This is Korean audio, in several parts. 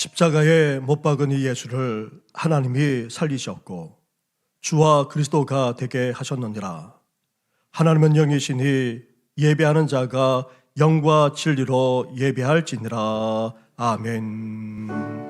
십자가에 못 박은 이 예수를 하나님이 살리셨고 주와 그리스도가 되게 하셨느니라. 하나님은 영이시니 예배하는 자가 영과 진리로 예배할지니라. 아멘.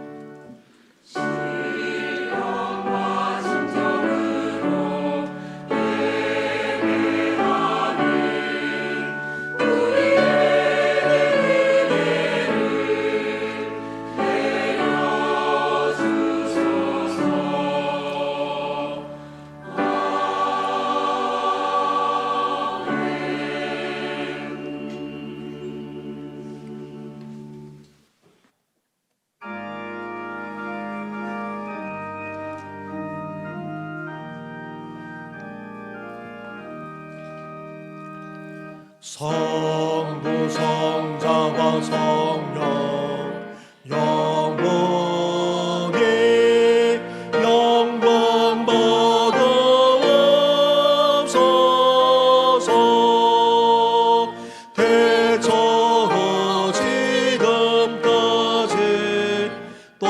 성부 성자와 성령 영원히 영광 받아옵소서. 대처로 지금까지 또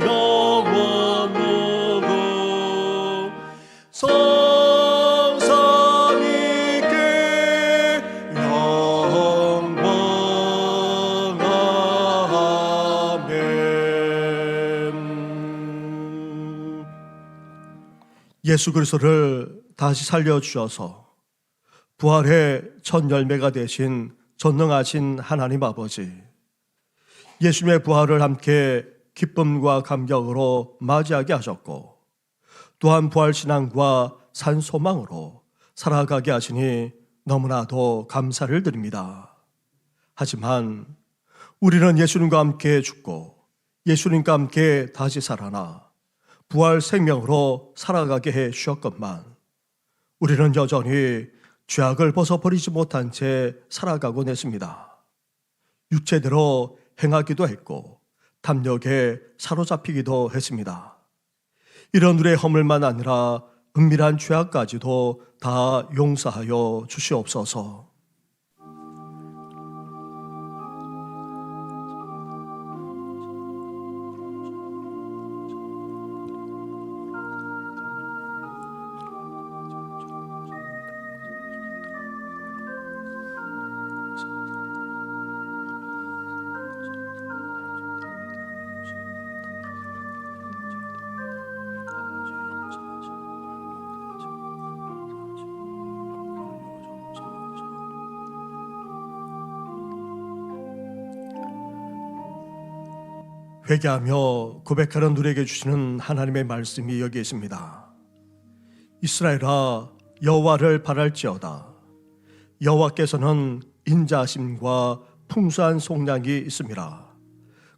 영원 무궁 예수 그리스도를 다시 살려주셔서 부활의 첫 열매가 되신 전능하신 하나님 아버지, 예수님의 부활을 함께 기쁨과 감격으로 맞이하게 하셨고 또한 부활신앙과 산소망으로 살아가게 하시니 너무나도 감사를 드립니다. 하지만 우리는 예수님과 함께 죽고 예수님과 함께 다시 살아나 부활 생명으로 살아가게 해 주셨건만 우리는 여전히 죄악을 벗어버리지 못한 채 살아가곤 했습니다. 육체대로 행하기도 했고 탐욕에 사로잡히기도 했습니다. 이런 우리의 허물만 아니라 은밀한 죄악까지도 다 용서하여 주시옵소서. 회개하며 고백하는 우리에게 주시는 하나님의 말씀이 여기 있습니다. 이스라엘아, 여호와를 바랄지어다. 여호와께서는 인자하심과 풍성한 속량이 있음이라.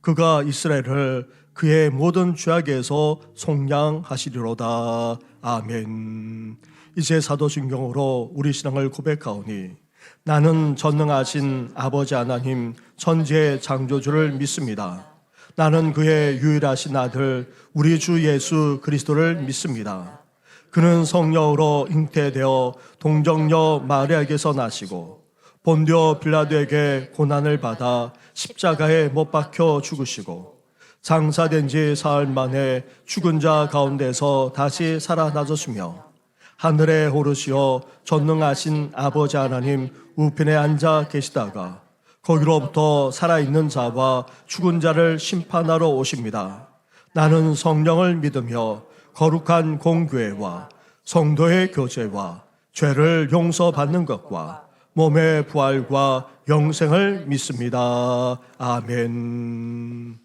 그가 이스라엘을 그의 모든 죄악에서 속량하시리로다. 아멘. 이제 사도신경으로 우리 신앙을 고백하오니 나는 전능하신 아버지 하나님 천지의 창조주를 믿습니다. 나는 그의 유일하신 아들 우리 주 예수 그리스도를 믿습니다. 그는 성령으로 잉태되어 동정녀 마리아에게서 나시고 본디오 빌라도에게 고난을 받아 십자가에 못 박혀 죽으시고 장사된 지 사흘 만에 죽은 자 가운데서 다시 살아나셨으며 하늘에 오르시어 전능하신 아버지 하나님 우편에 앉아 계시다가 거기로부터 살아있는 자와 죽은 자를 심판하러 오십니다. 나는 성령을 믿으며 거룩한 공교회와 성도의 교제와 죄를 용서받는 것과 몸의 부활과 영생을 믿습니다. 아멘.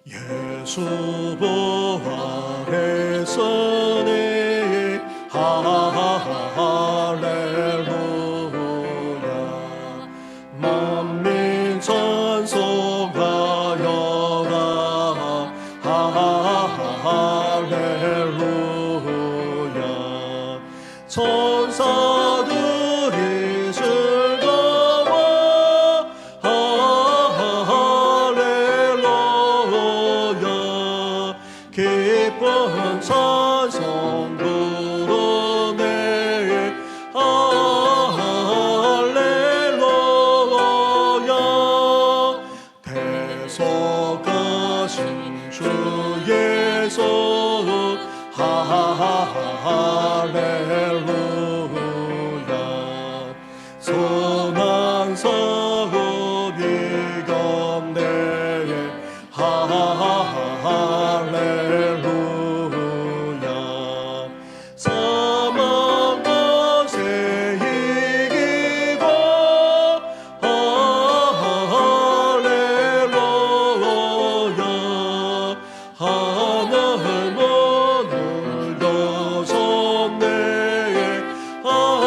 예수 부활했으니 할렐루야. 만민 찬송하여라. 할렐루야. 천사들이 즐거워 약속하신 주 예수 할렐루야 선한 사업 이건대에 할렐루야 사망 것에 이기고 할렐루야 하늘 문을 여셨네 할렐루야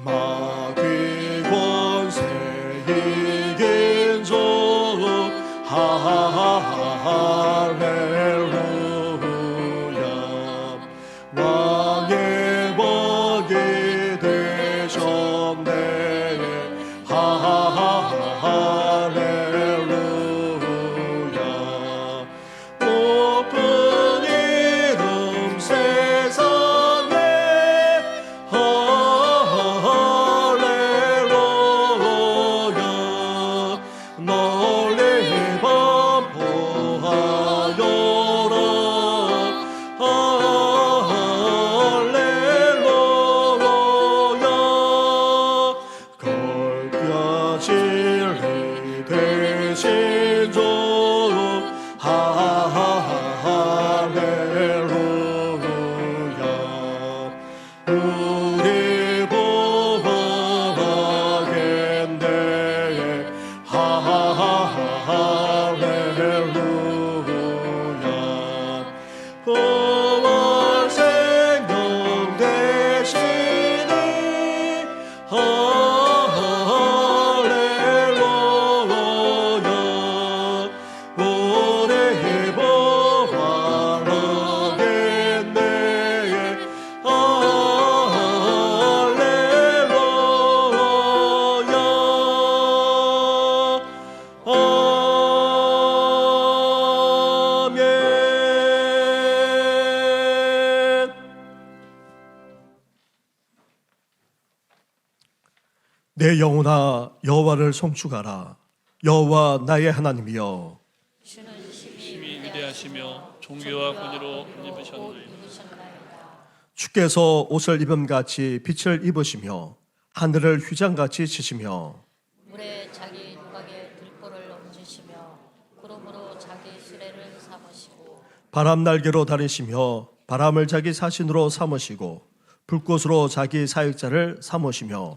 마귀 권세 이긴 주 할렐루야 왕의 왕이 되셨네 할렐루야 높은 이름 세상에 할렐루야 널리 반포하여라 할렐루야 걸뼈 진리 되신 주 할렐루야 우리 보호하겠네 할렐루야 보월 생명 되시니 할렐루야 우리 보호하겠네 할렐루야 아멘. 내 영혼아 여호와를 송축하라. 여호와 나의 하나님이여 주는 심히 위대하시며 종교와 권위로 입으셨나이다. 주께서 옷을 입음같이 빛을 입으시며 하늘을 휘장같이 치시며 물에 자기 누각에 들보를 얹으시며 구름으로 자기 수레를 삼으시고 바람 날개로 다니시며 바람을 자기 사신으로 삼으시고 불꽃으로 자기 사역자를 삼으시며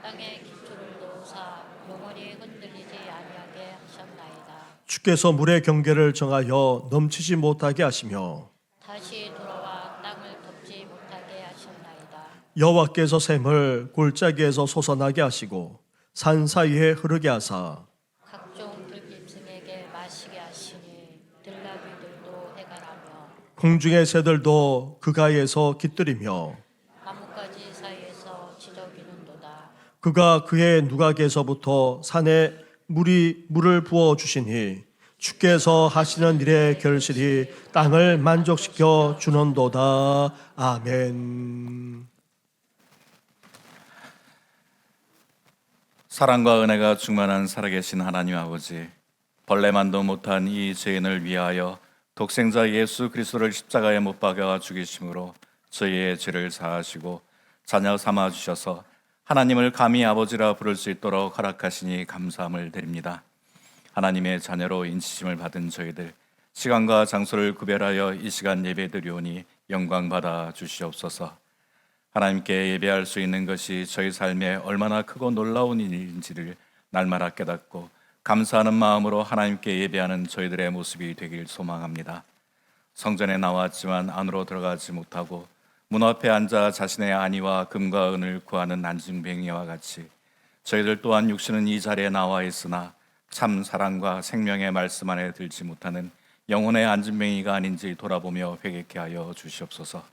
땅에 기초를 놓으사 영원히 흔들리지 아니하게 하셨나이다. 주께서 물의 경계를 정하여 넘치지 못하게 하시며 다시 돌아와 땅을 덮지 못하게 하셨나이다. 여호와께서 샘을 골짜기에서 솟아나게 하시고 산 사이에 흐르게 하사 각종 들짐승에게 마시게 하시니 들나귀들도 해가라며 공중의 새들도 그 가에서 깃들이며 나뭇가지 사이에서 지저귀는도다. 그가 그의 누각에서부터 산에 물을 부어 주시니 주께서 하시는 일의 결실이 땅을 만족시켜 주는도다. 아멘. 사랑과 은혜가 충만한 살아계신 하나님 아버지, 벌레만도 못한 이 죄인을 위하여 독생자 예수 그리스도를 십자가에 못 박아 죽이심으로 저희의 죄를 사하시고 자녀 삼아 주셔서 하나님을 감히 아버지라 부를 수 있도록 허락하시니 감사함을 드립니다. 하나님의 자녀로 인치심을 받은 저희들, 시간과 장소를 구별하여 이 시간 예배드리오니 영광 받아 주시옵소서. 하나님께 예배할 수 있는 것이 저희 삶에 얼마나 크고 놀라운 일인지를 날마다 깨닫고 감사하는 마음으로 하나님께 예배하는 저희들의 모습이 되길 소망합니다. 성전에 나왔지만 안으로 들어가지 못하고 문 앞에 앉아 자신의 안위와 금과 은을 구하는 난징뱅이와 같이 저희들 또한 육신은 이 자리에 나와 있으나 참 사랑과 생명의 말씀 안에 들지 못하는 영혼의 안진뱅이가 아닌지 돌아보며 회개케 하여 주시옵소서.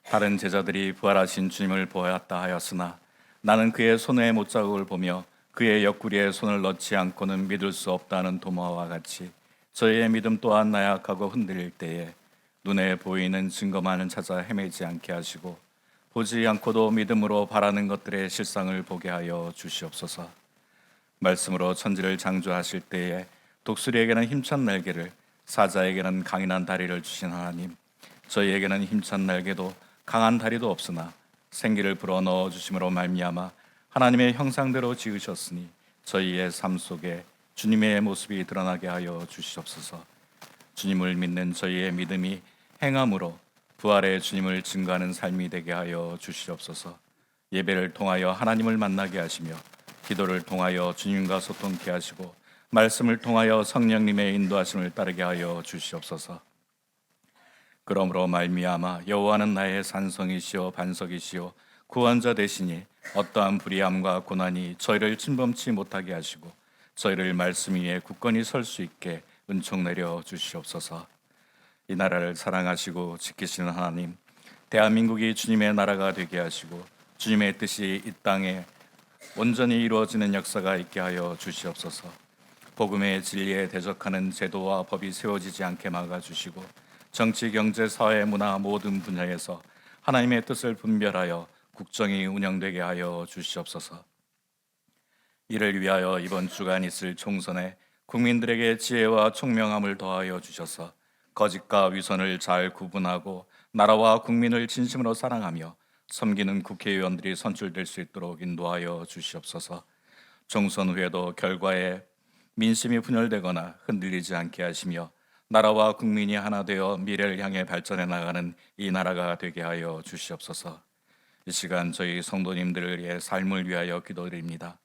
다른 제자들이 부활하신 주님을 보았다 하였으나 나는 그의 손의 못자국을 보며 그의 옆구리에 손을 넣지 않고는 믿을 수 없다는 도마와 같이 저희의 믿음 또한 나약하고 흔들릴 때에 눈에 보이는 증거만을 찾아 헤매지 않게 하시고 보지 않고도 믿음으로 바라는 것들의 실상을 보게 하여 주시옵소서. 말씀으로 천지를 창조하실 때에 독수리에게는 힘찬 날개를, 사자에게는 강인한 다리를 주신 하나님, 저희에게는 힘찬 날개도 강한 다리도 없으나 생기를 불어넣어 주심으로 말미암아 하나님의 형상대로 지으셨으니 저희의 삶 속에 주님의 모습이 드러나게 하여 주시옵소서. 주님을 믿는 저희의 믿음이 행함으로 부활의 주님을 증거하는 삶이 되게 하여 주시옵소서. 예배를 통하여 하나님을 만나게 하시며 기도를 통하여 주님과 소통케 하시고 말씀을 통하여 성령님의 인도하심을 따르게 하여 주시옵소서. 그러므로 말미암아 여호와는 나의 산성이시요 반석이시요 구원자 되시니 어떠한 불의함과 고난이 저희를 침범치 못하게 하시고 저희를 말씀 위에 굳건히 설 수 있게 은총 내려 주시옵소서. 이 나라를 사랑하시고 지키시는 하나님, 대한민국이 주님의 나라가 되게 하시고 주님의 뜻이 이 땅에 온전히 이루어지는 역사가 있게 하여 주시옵소서. 복음의 진리에 대적하는 제도와 법이 세워지지 않게 막아주시고 정치, 경제, 사회, 문화 모든 분야에서 하나님의 뜻을 분별하여 국정이 운영되게 하여 주시옵소서. 이를 위하여 이번 주간 있을 총선에 국민들에게 지혜와 총명함을 더하여 주셔서 거짓과 위선을 잘 구분하고 나라와 국민을 진심으로 사랑하며 섬기는 국회의원들이 선출될 수 있도록 인도하여 주시옵소서. 총선 후에도 결과에 민심이 분열되거나 흔들리지 않게 하시며 나라와 국민이 하나 되어 미래를 향해 발전해 나가는 이 나라가 되게 하여 주시옵소서. 이 시간 저희 성도님들의 삶을 위하여 기도드립니다.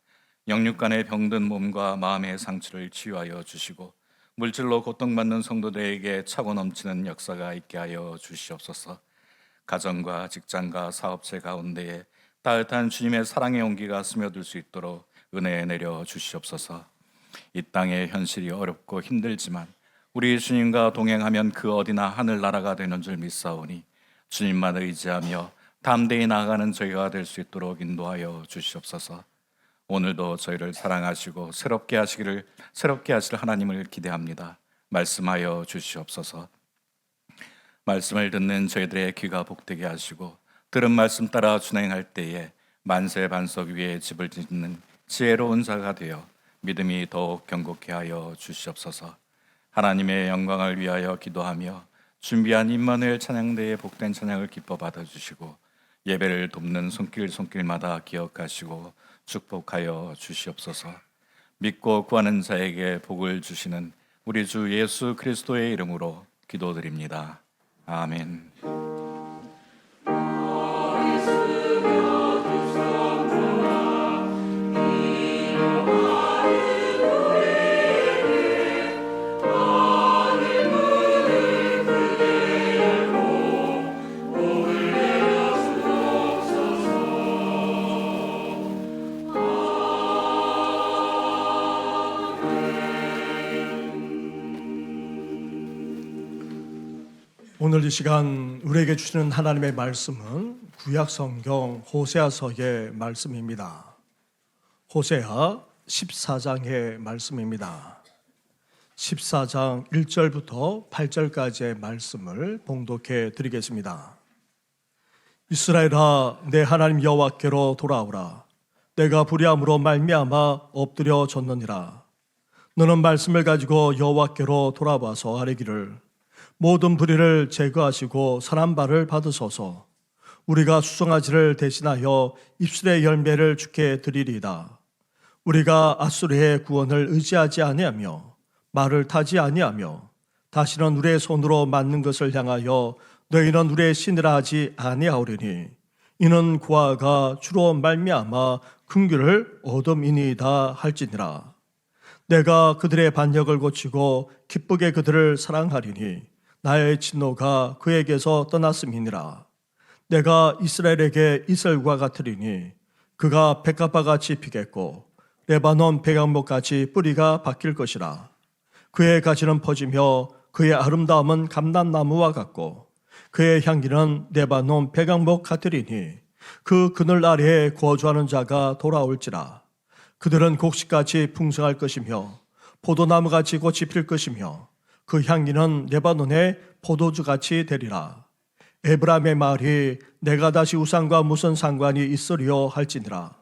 영육간의 병든 몸과 마음의 상처를 치유하여 주시고 물질로 고통받는 성도들에게 차고 넘치는 역사가 있게 하여 주시옵소서. 가정과 직장과 사업체 가운데에 따뜻한 주님의 사랑의 온기가 스며들 수 있도록 은혜 내려 주시옵소서. 이 땅의 현실이 어렵고 힘들지만 우리 주님과 동행하면 그 어디나 하늘나라가 되는 줄 믿사오니 주님만 의지하며 담대히 나아가는 저희가 될 수 있도록 인도하여 주시옵소서. 오늘도 저희를 사랑하시고 새롭게 하실 하나님을 기대합니다. 말씀하여 주시옵소서. 말씀을 듣는 저희들의 귀가 복되게 하시고 들은 말씀 따라 준행할 때에 만세 반석 위에 집을 짓는 지혜로운 자가 되어 믿음이 더욱 견고케 하여 주시옵소서. 하나님의 영광을 위하여 기도하며 준비한 임마누엘 찬양대의 복된 찬양을 기뻐 받아주시고 예배를 돕는 손길마다 기억하시고 축복하여 주시옵소서. 믿고 구하는 자에게 복을 주시는 우리 주 예수 그리스도의 이름으로 기도드립니다. 아멘. 오늘 이 시간 우리에게 주시는 하나님의 말씀은 구약 성경 호세아서의 말씀입니다. 호세아 14장의 말씀입니다. 14장 1절부터 8절까지의 말씀을 봉독해 드리겠습니다. 이스라엘아, 내 하나님 여호와께로 돌아오라. 내가 불의함으로 말미암아 엎드려졌느니라. 너는 말씀을 가지고 여호와께로 돌아와서 아뢰기를 모든 불의를 제거하시고 선한 발을 받으소서. 우리가 수송아지를 대신하여 입술의 열매를 주께 드리리이다. 우리가 아수르의 구원을 의지하지 아니하며 말을 타지 아니하며 다시는 우리의 손으로 맞는 것을 향하여 너희는 우리의 신이라 하지 아니하오리니 이는 고아가 주로 말미암아 긍휼을 얻음이니이다 할지니라. 내가 그들의 반역을 고치고 기쁘게 그들을 사랑하리니 나의 진노가 그에게서 떠났음이니라. 내가 이스라엘에게 이슬과 같으리니 그가 백합화같이 피겠고 레바논 백향목같이 뿌리가 바뀔 것이라. 그의 가지는 퍼지며 그의 아름다움은 감람나무와 같고 그의 향기는 레바논 백향목 같으리니 그 그늘 아래에 거주하는 자가 돌아올지라. 그들은 곡식같이 풍성할 것이며 포도나무같이 꽃이 필 것이며 그 향기는 레바논의 포도주같이 되리라. 에브라임의 말이 내가 다시 우상과 무슨 상관이 있으리요 할지니라.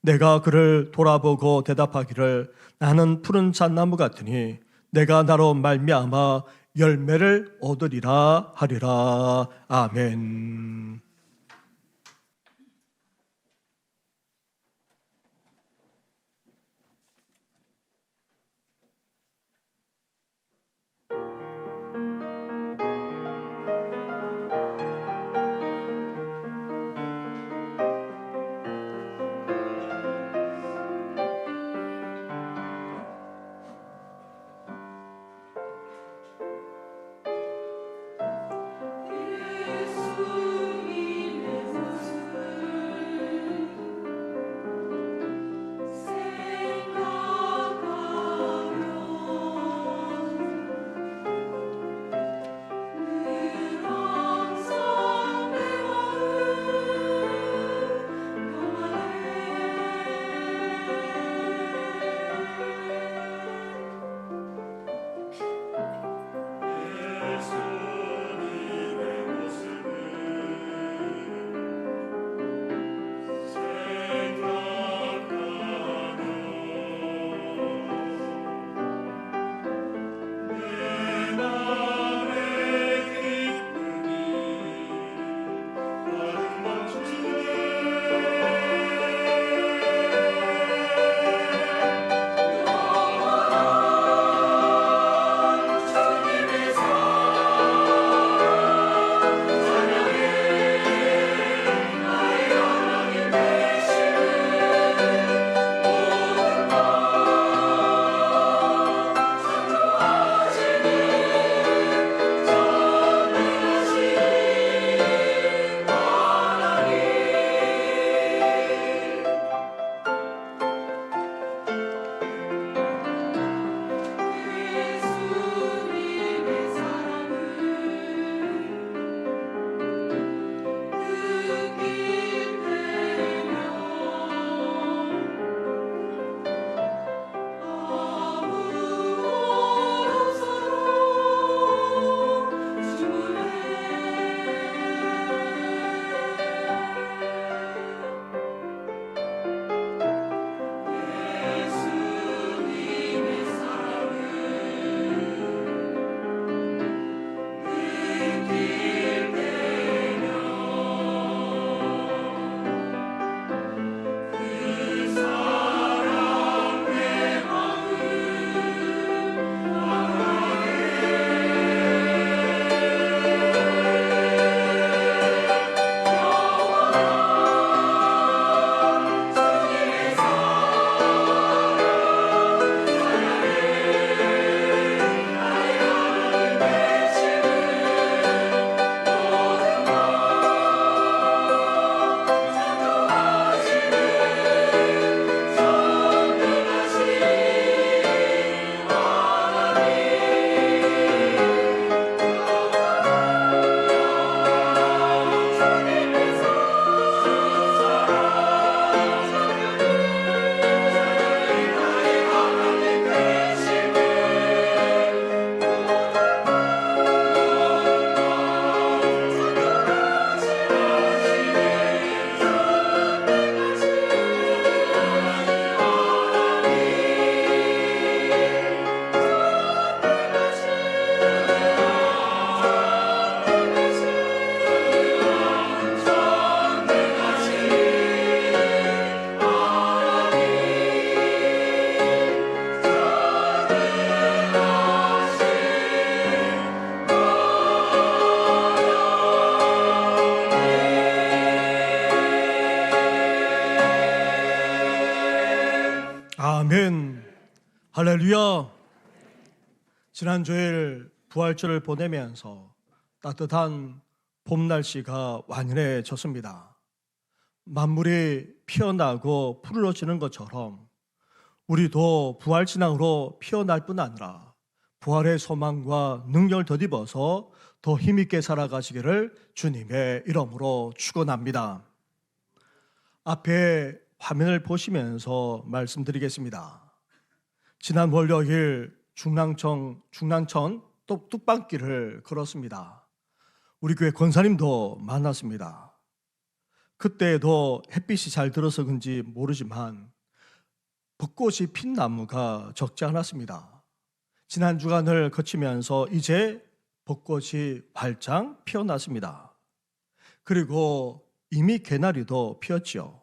내가 그를 돌아보고 대답하기를 나는 푸른 잣나무 같으니 내가 나로 말미암아 열매를 얻으리라 하리라. 아멘. 아멘. 할렐루야. 지난 주일 부활절을 보내면서 따뜻한 봄 날씨가 완연해졌습니다. 만물이 피어나고 푸르러지는 것처럼 우리도 부활 신앙으로 피어날 뿐 아니라 부활의 소망과 능력을 덧입어서 더 힘있게 살아가시기를 주님의 이름으로 축원합니다. 앞에 화면을 보시면서 말씀드리겠습니다. 지난 월요일 중랑천 뚝방길을 걸었습니다. 우리 교회 권사님도 만났습니다. 그때도 햇빛이 잘 들어서 그런지 모르지만 벚꽃이 핀 나무가 적지 않았습니다. 지난 주간을 거치면서 이제 벚꽃이 활짝 피어났습니다. 그리고 이미 개나리도 피었지요.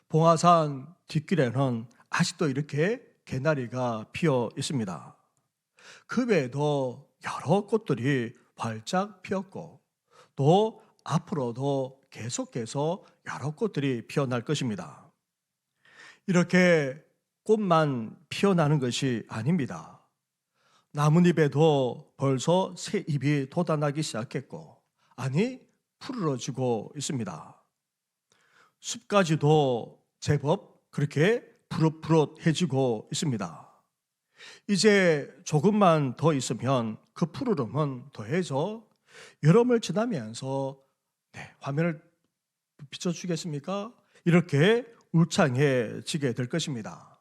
봉화산 뒷길에는 아직도 이렇게 개나리가 피어 있습니다. 그 외에도 여러 꽃들이 활짝 피었고 또 앞으로도 계속해서 여러 꽃들이 피어날 것입니다. 이렇게 꽃만 피어나는 것이 아닙니다. 나뭇잎에도 벌써 새 잎이 돋아나기 시작했고 아니 푸르러지고 있습니다. 숲까지도 제법 그렇게 푸릇푸릇해지고 있습니다. 이제 조금만 더 있으면 그 푸르름은 더해져 여름을 지나면서 화면을 비춰주겠습니까? 이렇게 울창해지게 될 것입니다.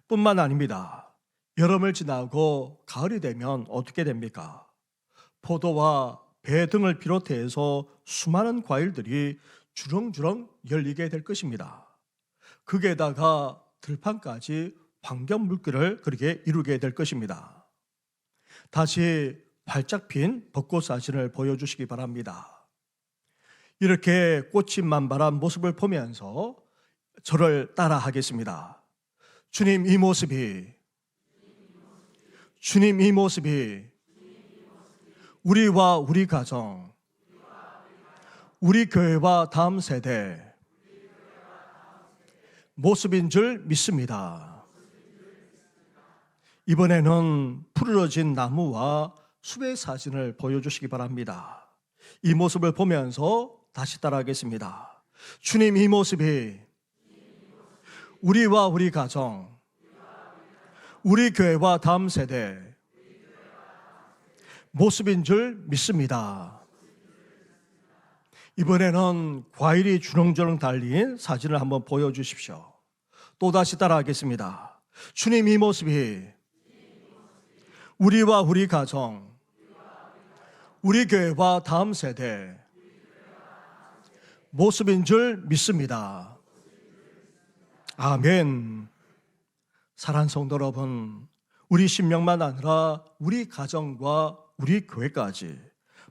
뿐만 아닙니다. 여름을 지나고 가을이 되면 어떻게 됩니까? 포도와 배 등을 비롯해서 수많은 과일들이 주렁주렁 열리게 될 것입니다. 거기에다가 들판까지 황금 물결을 그렇게 이루게 될 것입니다. 다시 활짝 핀 벚꽃 사진을 보여주시기 바랍니다. 이렇게 꽃이 만발한 모습을 보면서 저를 따라 하겠습니다. 주님 이 모습이 우리와 우리 가정, 우리 교회와 다음 세대 모습인 줄 믿습니다. 이번에는 푸르러진 나무와 숲의 사진을 보여주시기 바랍니다. 이 모습을 보면서 다시 따라하겠습니다. 주님 이 모습이 우리와 우리 가정, 우리 교회와 다음 세대 모습인 줄 믿습니다. 이번에는 과일이 주렁주렁 달린 사진을 한번 보여주십시오. 또다시 따라하겠습니다. 주님 이 모습이 우리와 우리 가정, 우리 교회와 다음 세대 모습인 줄 믿습니다. 아멘. 사랑하는 성도 여러분, 우리 심령만 아니라 우리 가정과 우리 교회까지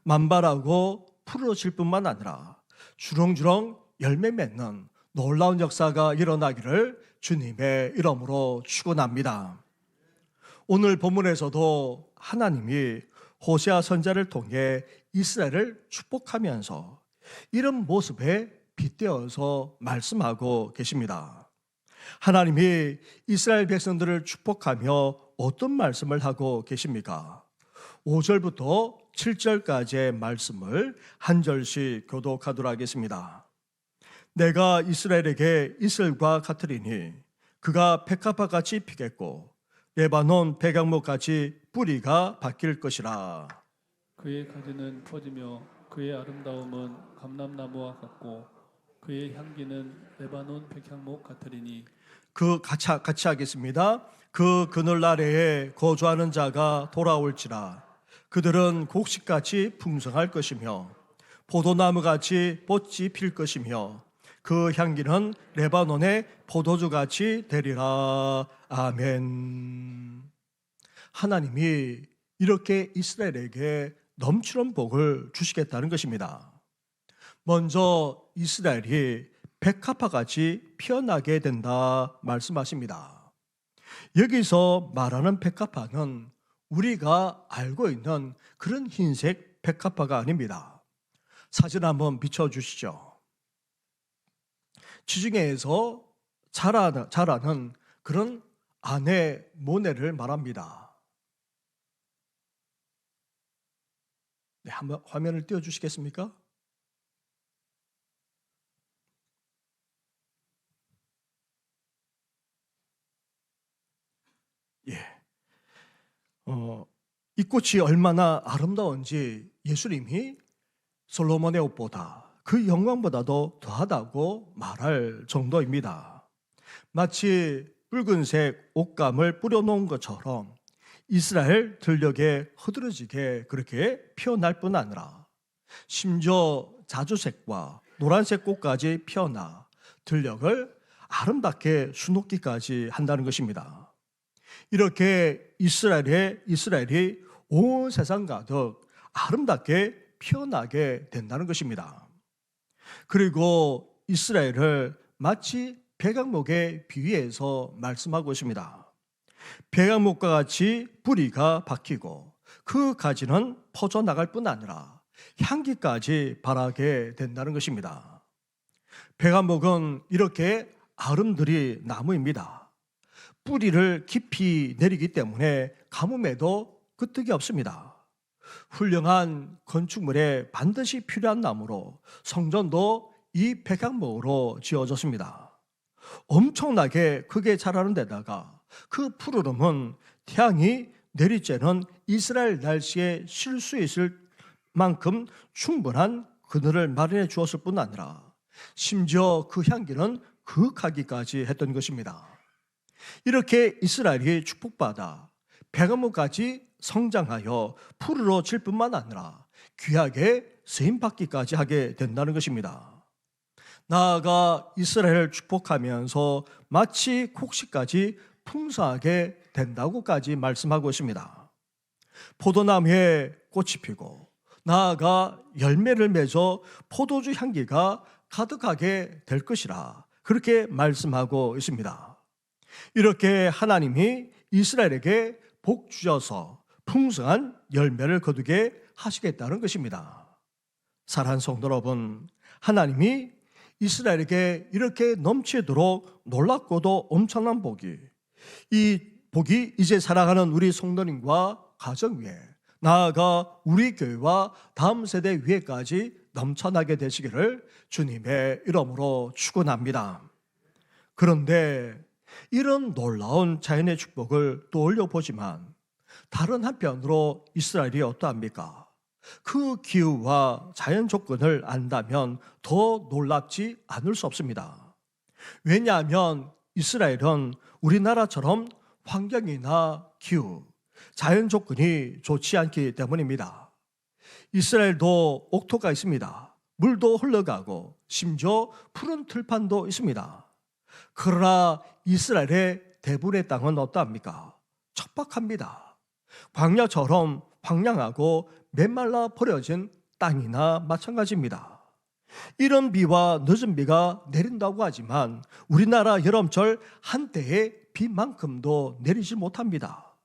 만발하고 푸르러질 뿐만 아니라 주렁주렁 열매 맺는 놀라운 역사가 일어나기를 주님의 이름으로 축원합니다. 오늘 본문에서도 하나님이 호세아 선지자를 통해 이스라엘을 축복하면서 이런 모습에 빗대어서 말씀하고 계십니다. 하나님이 이스라엘 백성들을 축복하며 어떤 말씀을 하고 계십니까? 5절부터 7절까지의 말씀을 한 절씩 교독하도록 하겠습니다. 내가 이스라엘에게 이슬과 같으리니 그가 백합화같이 피겠고 레바논 백향목같이 뿌리가 바뀔 것이라. 그의 가지는 퍼지며 그의 아름다움은 감람나무와 같고 그의 향기는 레바논 백향목 같으리니. 그 같이 하겠습니다. 그 그늘 아래에 거주하는 자가 돌아올지라. 그들은 곡식같이 풍성할 것이며 포도나무같이 꽃이 필 것이며 그 향기는 레바논의 포도주같이 되리라. 아멘. 하나님이 이렇게 이스라엘에게 넘치는 복을 주시겠다는 것입니다. 먼저 이스라엘이 백합화같이 피어나게 된다 말씀하십니다. 여기서 말하는 백합화는 우리가 알고 있는 그런 흰색 백합화가 아닙니다. 사진 한번 비춰주시죠. 지중해에서 자라는 그런 아내 모네를 말합니다. 네, 한번 화면을 띄워주시겠습니까? 예. 이 꽃이 얼마나 아름다운지 예수님이 솔로몬의 옷보다 그 영광보다도 더하다고 말할 정도입니다. 마치 붉은색 옷감을 뿌려놓은 것처럼 이스라엘 들녘에 흐드러지게 그렇게 피어날 뿐 아니라 심지어 자주색과 노란색 꽃까지 피어나 들녘을 아름답게 수놓기까지 한다는 것입니다. 이렇게 이스라엘이 온 세상 가득 아름답게 피어나게 된다는 것입니다. 그리고 이스라엘을 마치 백악목에 비유해서 말씀하고 있습니다. 백악목과 같이 뿌리가 박히고 그 가지는 퍼져나갈 뿐 아니라 향기까지 발하게 된다는 것입니다. 백악목은 이렇게 아름드리 나무입니다. 뿌리를 깊이 내리기 때문에 가뭄에도 끄떡이 없습니다. 훌륭한 건축물에 반드시 필요한 나무로 성전도 이 백악목으로 지어졌습니다. 엄청나게 크게 자라는 데다가 그 푸르름은 태양이 내리쬐는 이스라엘 날씨에 쉴 수 있을 만큼 충분한 그늘을 마련해 주었을 뿐 아니라 심지어 그 향기는 그윽하기까지 했던 것입니다. 이렇게 이스라엘이 축복받아 백악목까지 성장하여 푸르러질 뿐만 아니라 귀하게 쓰임받기까지 하게 된다는 것입니다. 나아가 이스라엘을 축복하면서 마치 곡식까지 풍성하게 된다고까지 말씀하고 있습니다. 포도나무에 꽃이 피고 나아가 열매를 맺어 포도주 향기가 가득하게 될 것이라 그렇게 말씀하고 있습니다. 이렇게 하나님이 이스라엘에게 복 주셔서 풍성한 열매를 거두게 하시겠다는 것입니다. 사랑하는 성도 여러분, 하나님이 이스라엘에게 이렇게 넘치도록 놀랍고도 엄청난 복이, 이 복이 이제 살아가는 우리 성도님과 가정 위에, 나아가 우리 교회와 다음 세대 위에까지 넘쳐나게 되시기를 주님의 이름으로 축원합니다. 그런데 이런 놀라운 자연의 축복을 또 올려보지만 다른 한편으로 이스라엘이 어떠합니까? 그 기후와 자연 조건을 안다면 더 놀랍지 않을 수 없습니다. 왜냐하면 이스라엘은 우리나라처럼 환경이나 기후, 자연 조건이 좋지 않기 때문입니다. 이스라엘도 옥토가 있습니다. 물도 흘러가고 심지어 푸른 들판도 있습니다. 그러나 이스라엘의 대부분의 땅은 어떠합니까? 척박합니다. 광야처럼 황량하고 메말라 버려진 땅이나 마찬가지입니다. 이런 비와 늦은 비가 내린다고 하지만 우리나라 여름철 한때의 비만큼도 내리지 못합니다.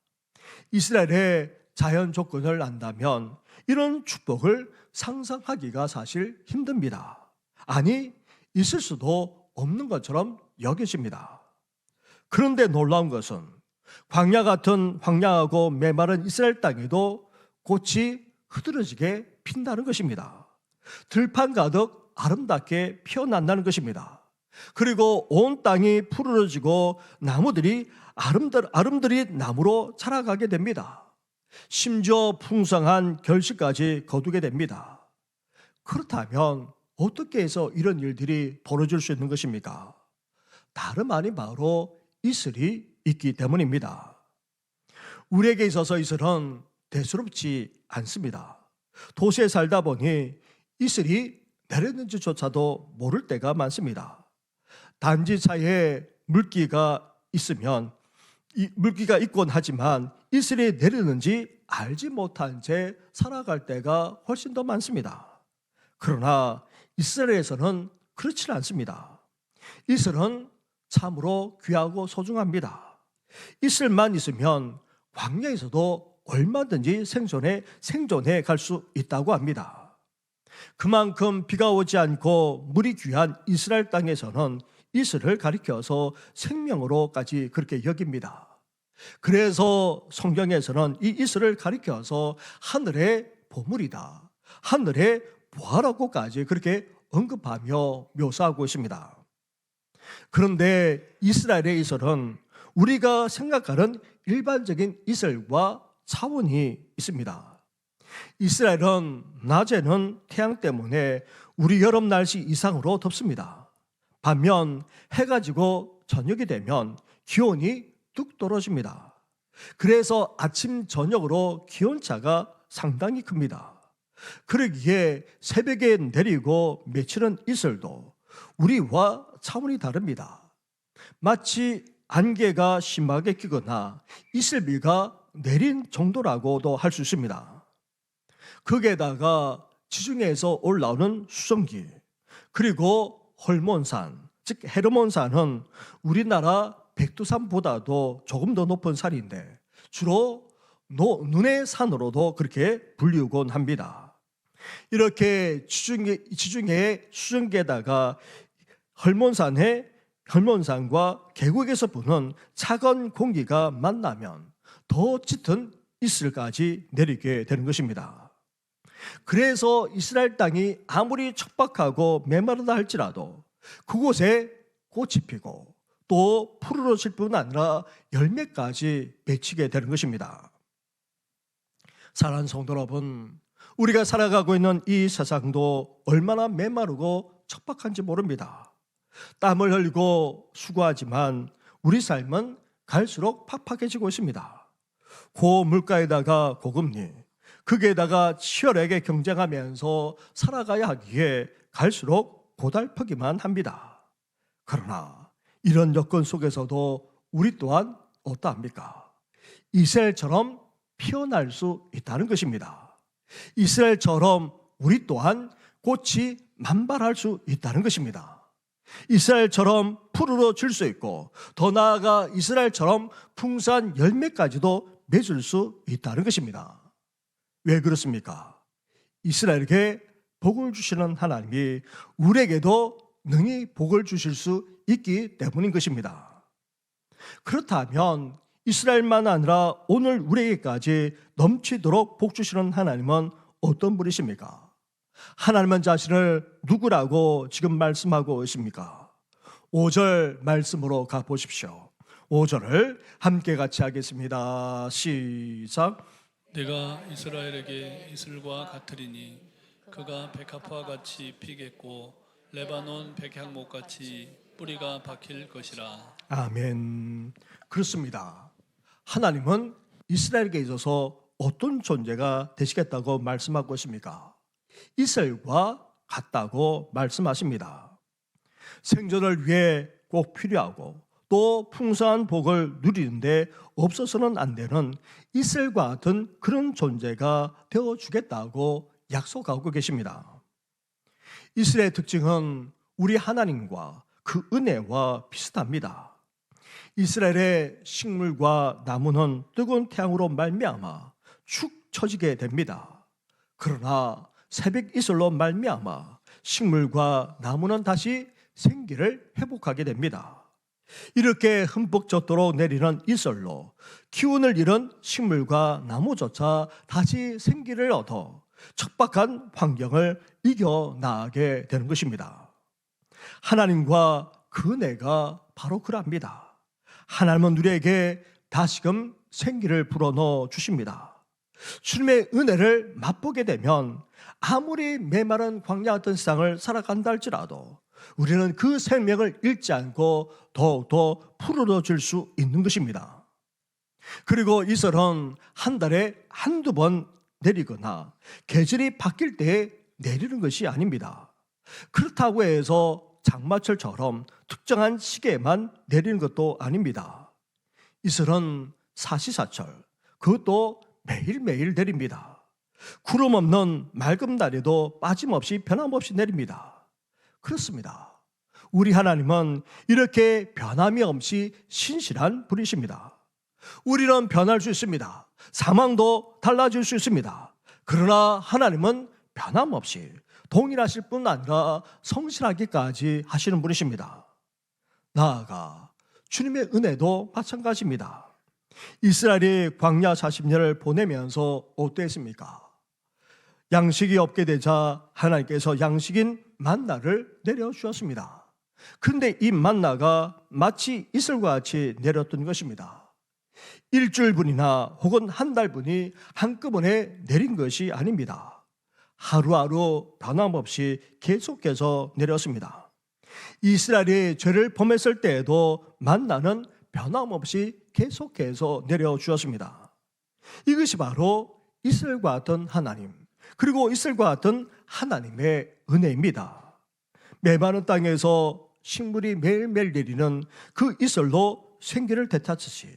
이스라엘의 자연 조건을 안다면 이런 축복을 상상하기가 사실 힘듭니다. 아니, 있을 수도 없는 것처럼 여겨집니다. 그런데 놀라운 것은 광야 같은 황량하고 메마른 이스라엘 땅에도 꽃이 흐드러지게 핀다는 것입니다. 들판 가득 아름답게 피어난다는 것입니다. 그리고 온 땅이 푸르러지고 나무들이 아름드리 나무로 자라가게 됩니다. 심지어 풍성한 결실까지 거두게 됩니다. 그렇다면 어떻게 해서 이런 일들이 벌어질 수 있는 것입니까? 다름 아닌 바로 이슬이 있기 때문입니다. 우리에게 있어서 이슬은 대수롭지 않습니다. 도시에 살다 보니 이슬이 내렸는지조차도 모를 때가 많습니다. 단지 사이에 물기가 있으면 물기가 있곤 하지만 이슬이 내리는지 알지 못한 채 살아갈 때가 훨씬 더 많습니다. 그러나 이스라엘에서는 그렇지 않습니다. 이슬은 참으로 귀하고 소중합니다. 이슬만 있으면 광야에서도 얼마든지 생존해 갈 수 있다고 합니다. 그만큼 비가 오지 않고 물이 귀한 이스라엘 땅에서는 이슬을 가리켜서 생명으로까지 그렇게 여깁니다. 그래서 성경에서는 이 이슬을 가리켜서 하늘의 보물이다, 하늘의 보화라고까지 그렇게 언급하며 묘사하고 있습니다. 그런데 이스라엘의 이슬은 우리가 생각하는 일반적인 이슬과 차원이 있습니다. 이스라엘은 낮에는 태양 때문에 우리 여름 날씨 이상으로 덥습니다. 반면 해가 지고 저녁이 되면 기온이 뚝 떨어집니다. 그래서 아침 저녁으로 기온차가 상당히 큽니다. 그러기에 새벽에 내리고 맺히는 이슬도 우리와 차원이 다릅니다. 마치 안개가 심하게 끼거나 이슬비가 내린 정도라고도 할 수 있습니다. 거기에다가 지중해에서 올라오는 수증기, 그리고 헐몬산, 즉 헤르몬산은 우리나라 백두산보다도 조금 더 높은 산인데 주로 눈의 산으로도 그렇게 불리우곤 합니다. 이렇게 지중해의 수증기에다가 헐몬산과 계곡에서 부는 차가운 공기가 만나면 더 짙은 이슬까지 내리게 되는 것입니다. 그래서 이스라엘 땅이 아무리 척박하고 메마르다 할지라도 그곳에 꽃이 피고 또 푸르러질 뿐 아니라 열매까지 맺히게 되는 것입니다. 사랑하는 성도 여러분, 우리가 살아가고 있는 이 세상도 얼마나 메마르고 척박한지 모릅니다. 땀을 흘리고 수고하지만 우리 삶은 갈수록 팍팍해지고 있습니다. 고물가에다가 고금리, 거기에다가 치열하게 경쟁하면서 살아가야 하기에 갈수록 고달프기만 합니다. 그러나 이런 여건 속에서도 우리 또한 어떠합니까? 이스라엘처럼 피어날 수 있다는 것입니다. 이스라엘처럼 우리 또한 꽃이 만발할 수 있다는 것입니다. 이스라엘처럼 푸르러질 수 있고 더 나아가 이스라엘처럼 풍성한 열매까지도 맺을 수 있다는 것입니다. 왜 그렇습니까? 이스라엘에게 복을 주시는 하나님이 우리에게도 능히 복을 주실 수 있기 때문인 것입니다. 그렇다면 이스라엘만 아니라 오늘 우리에게까지 넘치도록 복 주시는 하나님은 어떤 분이십니까? 하나님은 자신을 누구라고 지금 말씀하고 있습니까? 5절 말씀으로 가보십시오. 5절을 함께 같이 하겠습니다. 시작. 내가 이스라엘에게 이슬과 같으리니 그가 백합화 같이 피겠고 레바논 백향목 같이 뿌리가 박힐 것이라. 아멘. 그렇습니다. 하나님은 이스라엘에게 있어서 어떤 존재가 되시겠다고 말씀하고 있습니까? 이슬과 같다고 말씀하십니다. 생존을 위해 꼭 필요하고 또 풍성한 복을 누리는데 없어서는 안 되는 이슬과 같은 그런 존재가 되어주겠다고 약속하고 계십니다. 이슬의 특징은 우리 하나님과 그 은혜와 비슷합니다. 이스라엘의 식물과 나무는 뜨거운 태양으로 말미암아 축 처지게 됩니다. 그러나 새벽 이슬로 말미암아 식물과 나무는 다시 생기를 회복하게 됩니다. 이렇게 흠뻑 젖도록 내리는 이슬로 기운을 잃은 식물과 나무조차 다시 생기를 얻어 척박한 환경을 이겨나가게 되는 것입니다. 하나님과 그 은혜가 바로 그럽니다. 하나님은 우리에게 다시금 생기를 불어넣어 주십니다. 주님의 은혜를 맛보게 되면 아무리 메마른 광야 같은 세상을 살아간다 할지라도 우리는 그 생명을 잃지 않고 더욱더 푸르러질 수 있는 것입니다. 그리고 이슬은 한 달에 한두 번 내리거나 계절이 바뀔 때에 내리는 것이 아닙니다. 그렇다고 해서 장마철처럼 특정한 시기에만 내리는 것도 아닙니다. 이슬은 사시사철, 그것도 매일매일 내립니다. 구름 없는 맑은 날에도 빠짐없이 변함없이 내립니다. 그렇습니다. 우리 하나님은 이렇게 변함이 없이 신실한 분이십니다. 우리는 변할 수 있습니다. 상황도 달라질 수 있습니다. 그러나 하나님은 변함없이 동일하실 뿐 아니라 성실하기까지 하시는 분이십니다. 나아가 주님의 은혜도 마찬가지입니다. 이스라엘이 광야 40년을 보내면서 어땠습니까? 양식이 없게 되자 하나님께서 양식인 만나를 내려주었습니다. 그런데 이 만나가 마치 이슬과 같이 내렸던 것입니다. 일주일분이나 혹은 한 달분이 한꺼번에 내린 것이 아닙니다. 하루하루 변함없이 계속해서 내렸습니다. 이스라엘이 죄를 범했을 때에도 만나는 변함없이 계속해서 내려주었습니다. 이것이 바로 이슬과 같은 하나님, 그리고 이슬과 같은 하나님의 은혜입니다. 메마른 땅에서 식물이 매일매일 내리는 그 이슬로 생기를 되찾듯이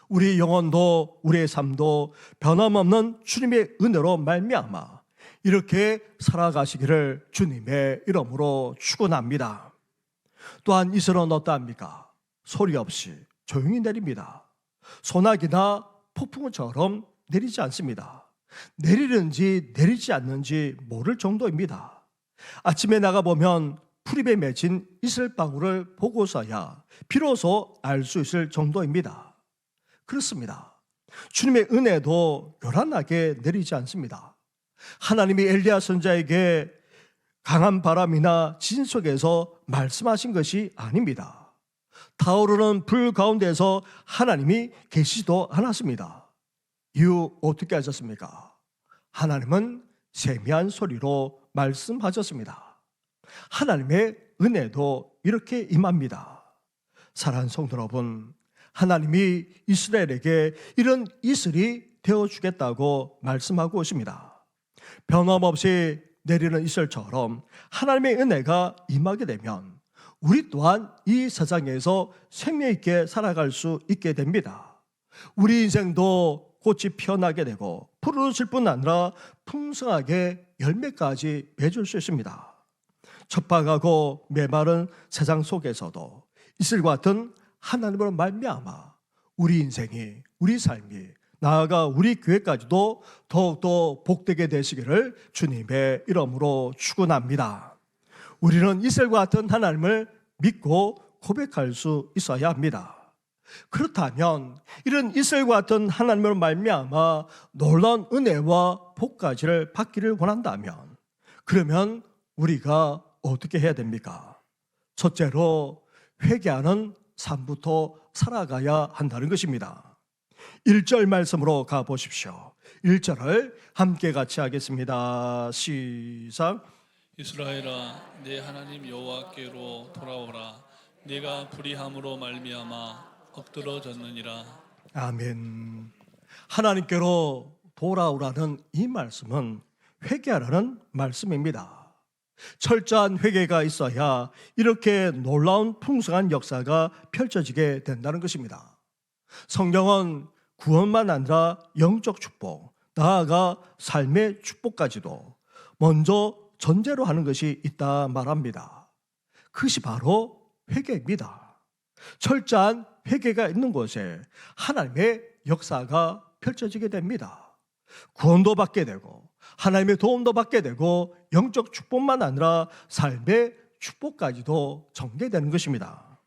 우리 영혼도 우리의 삶도 변함없는 주님의 은혜로 말미암아 이렇게 살아가시기를 주님의 이름으로 축원합니다. 또한 이슬은 어떠합니까? 소리 없이 조용히 내립니다. 소나기나 폭풍처럼 내리지 않습니다. 내리는지 내리지 않는지 모를 정도입니다. 아침에 나가보면 풀잎에 맺힌 이슬방울을 보고서야 비로소 알 수 있을 정도입니다. 그렇습니다. 주님의 은혜도 요란하게 내리지 않습니다. 하나님이 엘리야 선지자에게 강한 바람이나 지진 속에서 말씀하신 것이 아닙니다. 타오르는 불 가운데서 하나님이 계시지도 않았습니다. 이유 어떻게 하셨습니까? 하나님은 세미한 소리로 말씀하셨습니다. 하나님의 은혜도 이렇게 임합니다. 사랑하는 성도 여러분, 하나님이 이스라엘에게 이런 이슬이 되어주겠다고 말씀하고 있습니다. 변함없이 내리는 이슬처럼 하나님의 은혜가 임하게 되면 우리 또한 이 세상에서 생명 있게 살아갈 수 있게 됩니다. 우리 인생도 꽃이 피어나게 되고 푸르실 뿐 아니라 풍성하게 열매까지 맺을 수 있습니다. 척박하고 메마른 세상 속에서도 이슬과 같은 하나님으로 말미암아 우리 인생이, 우리 삶이, 나아가 우리 교회까지도 더욱더 복되게 되시기를 주님의 이름으로 축원합니다. 우리는 이슬과 같은 하나님을 믿고 고백할 수 있어야 합니다. 그렇다면 이런 이슬과 같은 하나님으로 말미암아 놀라운 은혜와 복까지를 받기를 원한다면 그러면 우리가 어떻게 해야 됩니까? 첫째로 회개하는 삶부터 살아가야 한다는 것입니다. 1절 말씀으로 가보십시오. 1절을 함께 같이 하겠습니다. 시작. 이스라엘아, 내 하나님 여호와께로 돌아오라. 네가 불의함으로 말미암아 엎드러졌느니라. 아멘. 하나님께로 돌아오라는 이 말씀은 회개하라는 말씀입니다. 철저한 회개가 있어야 이렇게 놀라운 풍성한 역사가 펼쳐지게 된다는 것입니다. 성경은 구원만 아니라 영적 축복, 나아가 삶의 축복까지도 먼저 전제로 하는 것이 있다 말합니다. 그것이 바로 회개입니다. 철저한 회개가 있는 곳에 하나님의 역사가 펼쳐지게 됩니다. 구원도 받게 되고 하나님의 도움도 받게 되고 영적 축복만 아니라 삶의 축복까지도 전개되는 것입니다.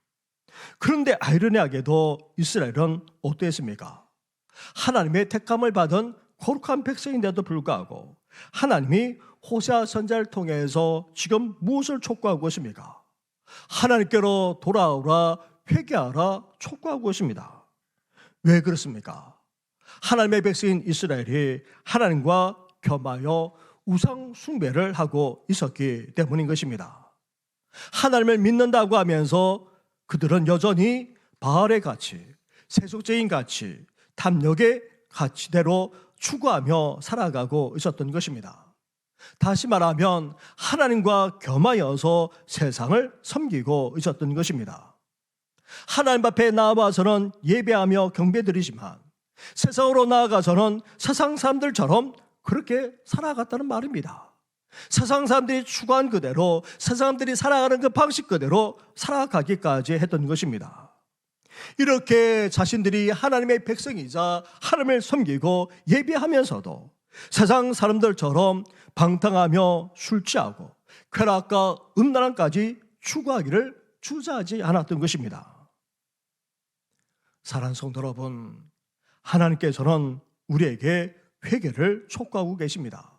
그런데 아이러니하게도 이스라엘은 어땠습니까? 하나님의 택함을 받은 거룩한 백성인데도 불구하고 하나님이 호세아 선지자를 통해서 지금 무엇을 촉구하고 있습니까? 하나님께로 돌아오라, 회개하라 촉구하고 있습니다. 왜 그렇습니까? 하나님의 백성인 이스라엘이 하나님과 겸하여 우상 숭배를 하고 있었기 때문인 것입니다. 하나님을 믿는다고 하면서 그들은 여전히 바알의 가치, 세속적인 가치, 탐욕의 가치대로 추구하며 살아가고 있었던 것입니다. 다시 말하면 하나님과 겸하여서 세상을 섬기고 있었던 것입니다. 하나님 앞에 나와서는 예배하며 경배드리지만 세상으로 나아가서는 세상 사람들처럼 그렇게 살아갔다는 말입니다. 세상 사람들이 추구한 그대로, 세상 사람들이 살아가는 그 방식 그대로 살아가기까지 했던 것입니다. 이렇게 자신들이 하나님의 백성이자 하나님을 섬기고 예배하면서도 세상 사람들처럼 방탕하며 술 취하고 쾌락과 음란함까지 추구하기를 주저하지 않았던 것입니다. 사랑하는 성도 여러분, 하나님께서는 우리에게 회개를 촉구하고 계십니다.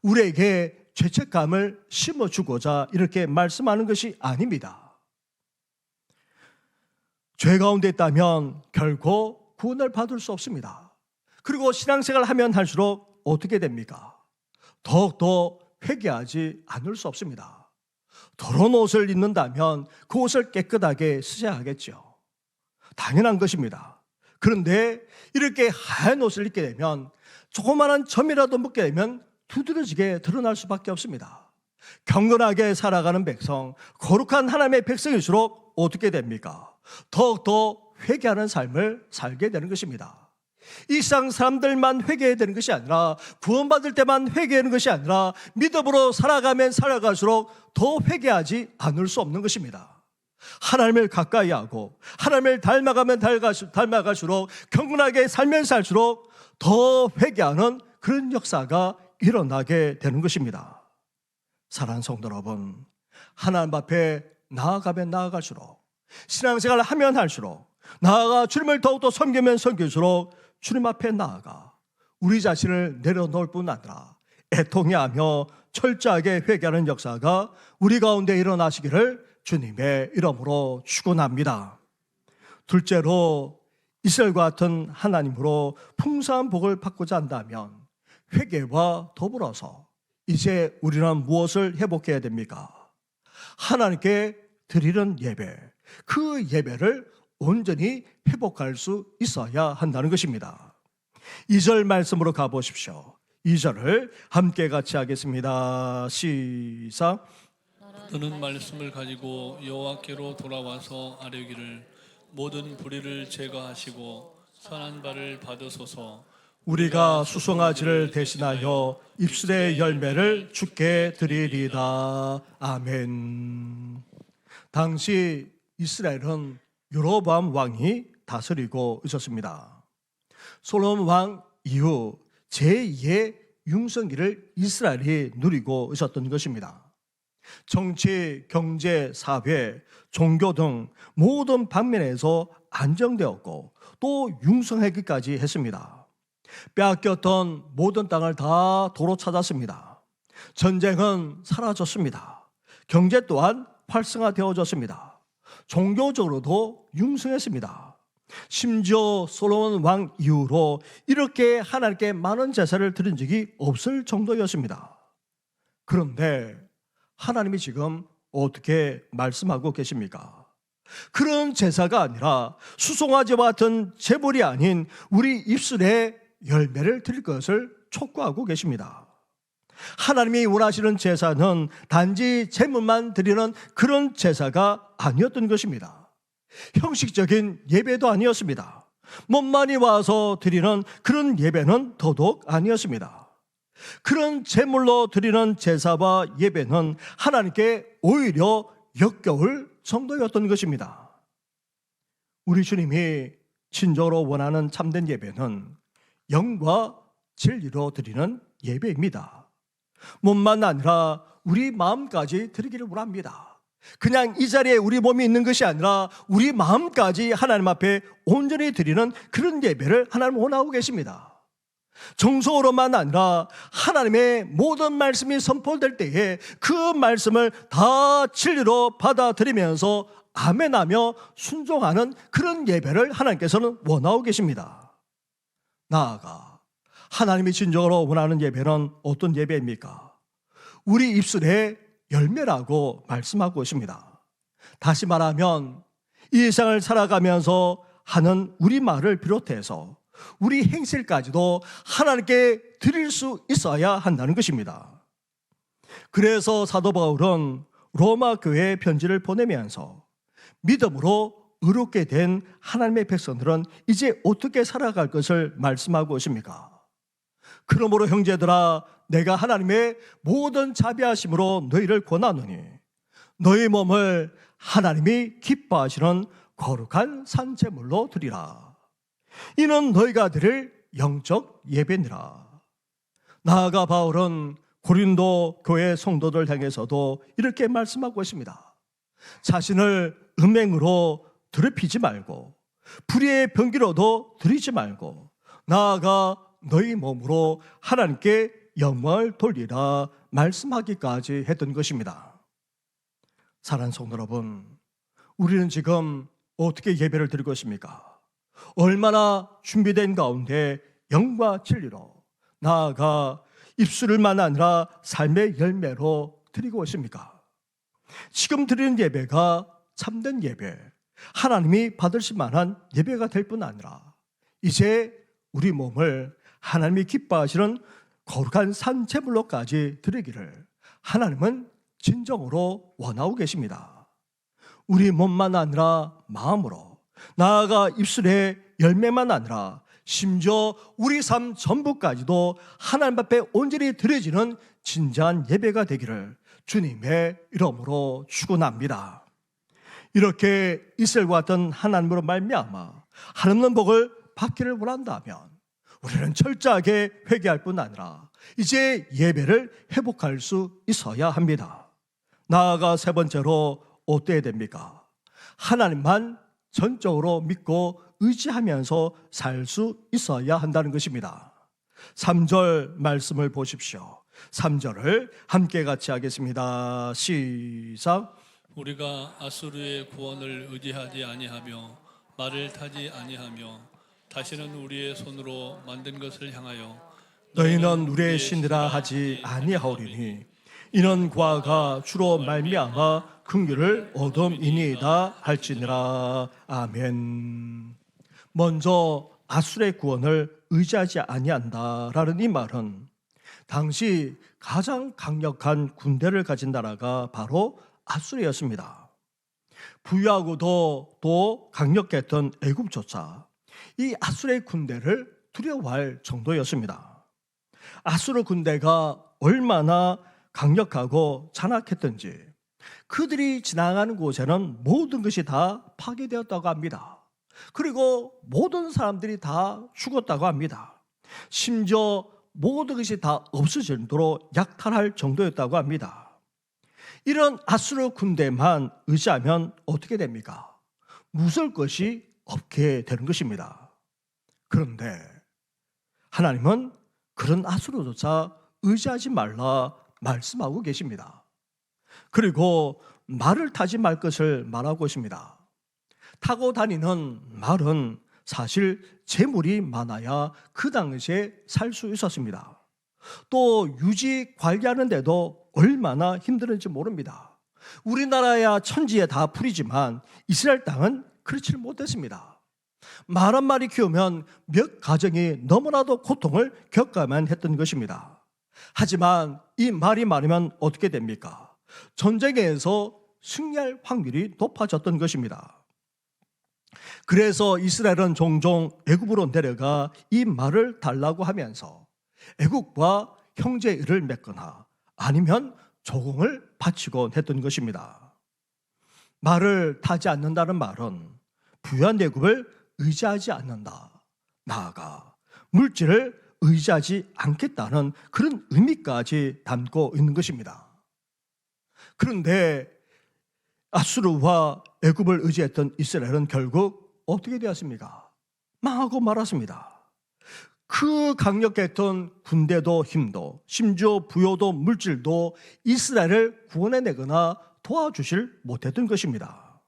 우리에게 죄책감을 심어주고자 이렇게 말씀하는 것이 아닙니다. 죄 가운데 있다면 결코 구원을 받을 수 없습니다. 그리고 신앙생활을 하면 할수록 어떻게 됩니까? 더욱더 회개하지 않을 수 없습니다. 더러운 옷을 입는다면 그 옷을 깨끗하게 쓰셔야 하겠죠. 당연한 것입니다. 그런데 이렇게 하얀 옷을 입게 되면 조그마한 점이라도 묻게 되면 두드러지게 드러날 수밖에 없습니다. 경건하게 살아가는 백성, 거룩한 하나님의 백성일수록 어떻게 됩니까? 더욱더 회개하는 삶을 살게 되는 것입니다. 이 세상 사람들만 회개해야 되는 것이 아니라, 구원받을 때만 회개하는 것이 아니라, 믿음으로 살아가면 살아갈수록 더 회개하지 않을 수 없는 것입니다. 하나님을 가까이 하고 하나님을 닮아가면 닮아갈수록, 경건하게 살면 살수록 더 회개하는 그런 역사가 일어나게 되는 것입니다. 사랑하는 성도 여러분, 하나님 앞에 나아가면 나아갈수록, 신앙생활을 하면 할수록, 나아가 주님을 더욱더 섬기면 섬길수록 주님 앞에 나아가 우리 자신을 내려놓을 뿐 아니라 애통해하며 철저하게 회개하는 역사가 우리 가운데 일어나시기를 주님의 이름으로 축원합니다. 둘째로, 이스라엘과 같은 하나님으로 풍성한 복을 받고자 한다면 회개와 더불어서 이제 우리는 무엇을 회복해야 됩니까? 하나님께 드리는 예배, 그 예배를 온전히 회복할 수 있어야 한다는 것입니다. 2절 말씀으로 가보십시오. 2절을 함께 같이 하겠습니다. 시작. 너는 말씀을 가지고 여호와께로 돌아와서 아뢰기를 모든 불의를 제거하시고 선한 바를 받으소서. 우리가 수송아지를 대신하여 입술의 열매를 주께 드리리다. 아멘. 당시 이스라엘은 여로보암 왕이 다스리고 있었습니다. 솔로몬 왕 이후 제2의 융성기를 이스라엘이 누리고 있었던 것입니다. 정치, 경제, 사회, 종교 등 모든 방면에서 안정되었고 또 융성하기까지 했습니다. 빼앗겼던 모든 땅을 다 도로 찾았습니다. 전쟁은 사라졌습니다. 경제 또한 활성화되어졌습니다. 종교적으로도 융성했습니다. 심지어 솔로몬 왕 이후로 이렇게 하나님께 많은 제사를 드린 적이 없을 정도였습니다. 그런데 하나님이 지금 어떻게 말씀하고 계십니까? 그런 제사가 아니라 수송아지와 같은 제물이 아닌 우리 입술에 열매를 드릴 것을 촉구하고 계십니다. 하나님이 원하시는 제사는 단지 제물만 드리는 그런 제사가 아니었던 것입니다. 형식적인 예배도 아니었습니다. 몸만이 와서 드리는 그런 예배는 더더욱 아니었습니다. 그런 제물로 드리는 제사와 예배는 하나님께 오히려 역겨울 정도였던 것입니다. 우리 주님이 진정으로 원하는 참된 예배는 영과 진리로 드리는 예배입니다. 몸만 아니라 우리 마음까지 드리기를 원합니다. 그냥 이 자리에 우리 몸이 있는 것이 아니라 우리 마음까지 하나님 앞에 온전히 드리는 그런 예배를 하나님 원하고 계십니다. 정서로만 아니라 하나님의 모든 말씀이 선포될 때에 그 말씀을 다 진리로 받아들이면서 아멘하며 순종하는 그런 예배를 하나님께서는 원하고 계십니다. 나아가 하나님이 진정으로 원하는 예배는 어떤 예배입니까? 우리 입술의 열매라고 말씀하고 있습니다. 다시 말하면 이 세상을 살아가면서 하는 우리 말을 비롯해서 우리 행실까지도 하나님께 드릴 수 있어야 한다는 것입니다. 그래서 사도 바울은 로마 교회에 편지를 보내면서 믿음으로 의롭게 된 하나님의 백성들은 이제 어떻게 살아갈 것을 말씀하고 있습니까? 그러므로 형제들아, 내가 하나님의 모든 자비하심으로 너희를 권하노니 너희 몸을 하나님이 기뻐하시는 거룩한 산제물로 드리라. 이는 너희가 드릴 영적 예배니라. 나아가 바울은 고린도 교회 성도들 향해서도 이렇게 말씀하고 있습니다. 자신을 음행으로 더럽히지 말고 불의의 병기로도 드리지 말고 나아가 너희 몸으로 하나님께 영광을 돌리라 말씀하기까지 했던 것입니다. 사랑하는 성도 여러분, 우리는 지금 어떻게 예배를 드리고 있습니까? 얼마나 준비된 가운데 영과 진리로 나아가 입술만 아니라 삶의 열매로 드리고 있습니까? 지금 드리는 예배가 참된 예배, 하나님이 받으실 만한 예배가 될 뿐 아니라 이제 우리 몸을 하나님이 기뻐하시는 거룩한 산 제물로까지 드리기를 하나님은 진정으로 원하고 계십니다. 우리 몸만 아니라 마음으로, 나아가 입술의 열매만 아니라 심지어 우리 삶 전부까지도 하나님 앞에 온전히 드려지는 진지한 예배가 되기를 주님의 이름으로 축원합니다. 이렇게 이스라엘과 같은 하나님으로 말미암아 하나님의 복을 받기를 원한다면 우리는 철저하게 회개할 뿐 아니라 이제 예배를 회복할 수 있어야 합니다. 나아가 세 번째로 어때야 됩니까? 하나님만 전적으로 믿고 의지하면서 살 수 있어야 한다는 것입니다. 3절 말씀을 보십시오. 3절을 함께 같이 하겠습니다. 시작. 우리가 아수르의 구원을 의지하지 아니하며 말을 타지 아니하며 다시는 우리의 손으로 만든 것을 향하여 너희는 우리의 신이라 하지 아니하오리니 이는 그가 주로 말미암아 긍휼을 얻음이니이다 할지니라. 아멘. 먼저 아수르의 구원을 의지하지 아니한다라는 이 말은 당시 가장 강력한 군대를 가진 나라가 바로 아수르였습니다. 부유하고도 또 강력했던 애굽조차 이 아수르의 군대를 두려워할 정도였습니다. 아수르 군대가 얼마나 강력하고 잔악했던지 그들이 지나가는 곳에는 모든 것이 다 파괴되었다고 합니다. 그리고 모든 사람들이 다 죽었다고 합니다. 심지어 모든 것이 다 없어질 정도로 약탈할 정도였다고 합니다. 이런 아수르 군대만 의지하면 어떻게 됩니까? 무서울 것이 없게 되는 것입니다. 그런데 하나님은 그런 아수르조차 의지하지 말라 말씀하고 계십니다. 그리고 말을 타지 말 것을 말하고 있습니다. 타고 다니는 말은 사실 재물이 많아야 그 당시에 살 수 있었습니다. 또 유지 관리하는데도 얼마나 힘들었는지 모릅니다. 우리나라야 천지에 다 풀이지만 이스라엘 땅은 그렇지 못했습니다. 말 한 마리 키우면 몇 가정이 너무나도 고통을 겪어야만 했던 것입니다. 하지만 이 말이 많으면 어떻게 됩니까? 전쟁에서 승리할 확률이 높아졌던 것입니다. 그래서 이스라엘은 종종 애굽으로 내려가 이 말을 달라고 하면서 애굽과 형제의를 맺거나 아니면 조공을 바치곤 했던 것입니다. 말을 타지 않는다는 말은 부유한 애굽을 의지하지 않는다, 나아가 물질을 의지하지 않겠다는 그런 의미까지 담고 있는 것입니다. 그런데 아수르와 애굽을 의지했던 이스라엘은 결국 어떻게 되었습니까? 망하고 말았습니다. 그 강력했던 군대도 힘도 심지어 부여도 물질도 이스라엘을 구원해내거나 도와주질 못했던 것입니다.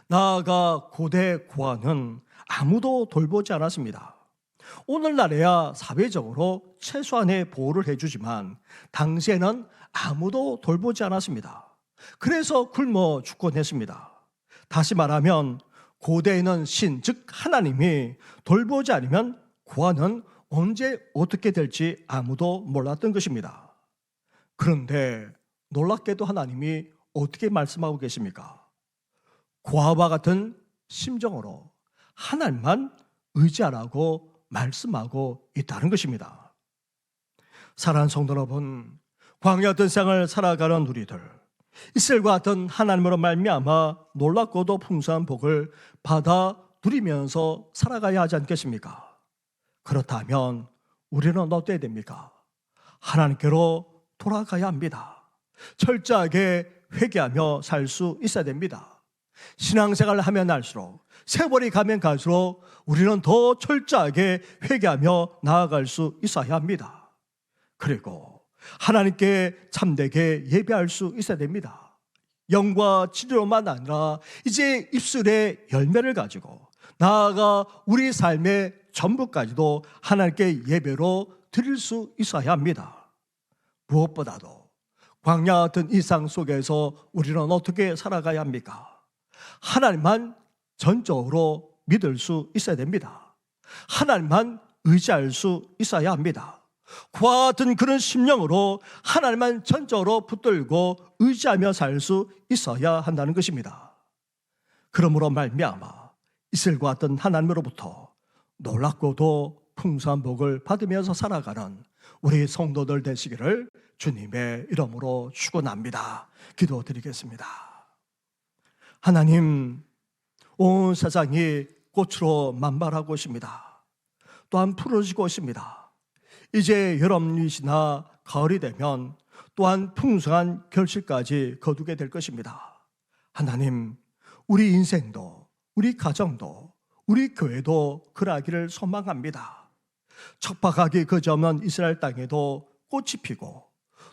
나아가 고대 고아는 아무도 돌보지 않았습니다. 오늘날에야 사회적으로 최소한의 보호를 해주지만 당시에는 아무도 돌보지 않았습니다. 그래서 굶어 죽곤 했습니다. 다시 말하면 고대에는 신, 즉 하나님이 돌보지 않으면 고아는 언제 어떻게 될지 아무도 몰랐던 것입니다. 그런데 놀랍게도 하나님이 어떻게 말씀하고 계십니까? 고아와 같은 심정으로 하나님만 의지하라고 말씀하고 있다는 것입니다. 사랑하는 성도 여러분, 광야 같은 생을 살아가는 우리들, 이스라엘과 같은 하나님으로 말미암아 놀랍고도 풍성한 복을 받아 누리면서 살아가야 하지 않겠습니까? 그렇다면 우리는 어때야 됩니까? 하나님께로 돌아가야 합니다. 철저하게 회개하며 살 수 있어야 됩니다. 신앙생활을 하면 할수록, 세월이 가면 갈수록 우리는 더 철저하게 회개하며 나아갈 수 있어야 합니다. 그리고 하나님께 참되게 예배할 수 있어야 됩니다. 영과 진리로만 아니라 이제 입술의 열매를 가지고 나아가 우리 삶의 전부까지도 하나님께 예배로 드릴 수 있어야 합니다. 무엇보다도 광야 같은 일상 속에서 우리는 어떻게 살아가야 합니까? 하나님만 전적으로 믿을 수 있어야 됩니다. 하나님만 의지할 수 있어야 합니다. 그와 같은 그런 심령으로 하나님만 전적으로 붙들고 의지하며 살 수 있어야 한다는 것입니다. 그러므로 말미암아 이슬과 같은 하나님으로부터 놀랍고도 풍성한 복을 받으면서 살아가는 우리 성도들 되시기를 주님의 이름으로 축원합니다. 기도드리겠습니다. 하나님, 온 세상이 꽃으로 만발하고 있습니다. 또한 푸르지고 있습니다. 이제 여름이 지나 가을이 되면 또한 풍성한 결실까지 거두게 될 것입니다. 하나님, 우리 인생도, 우리 가정도, 우리 교회도 그러하기를 소망합니다. 척박하기 그저없는 이스라엘 땅에도 꽃이 피고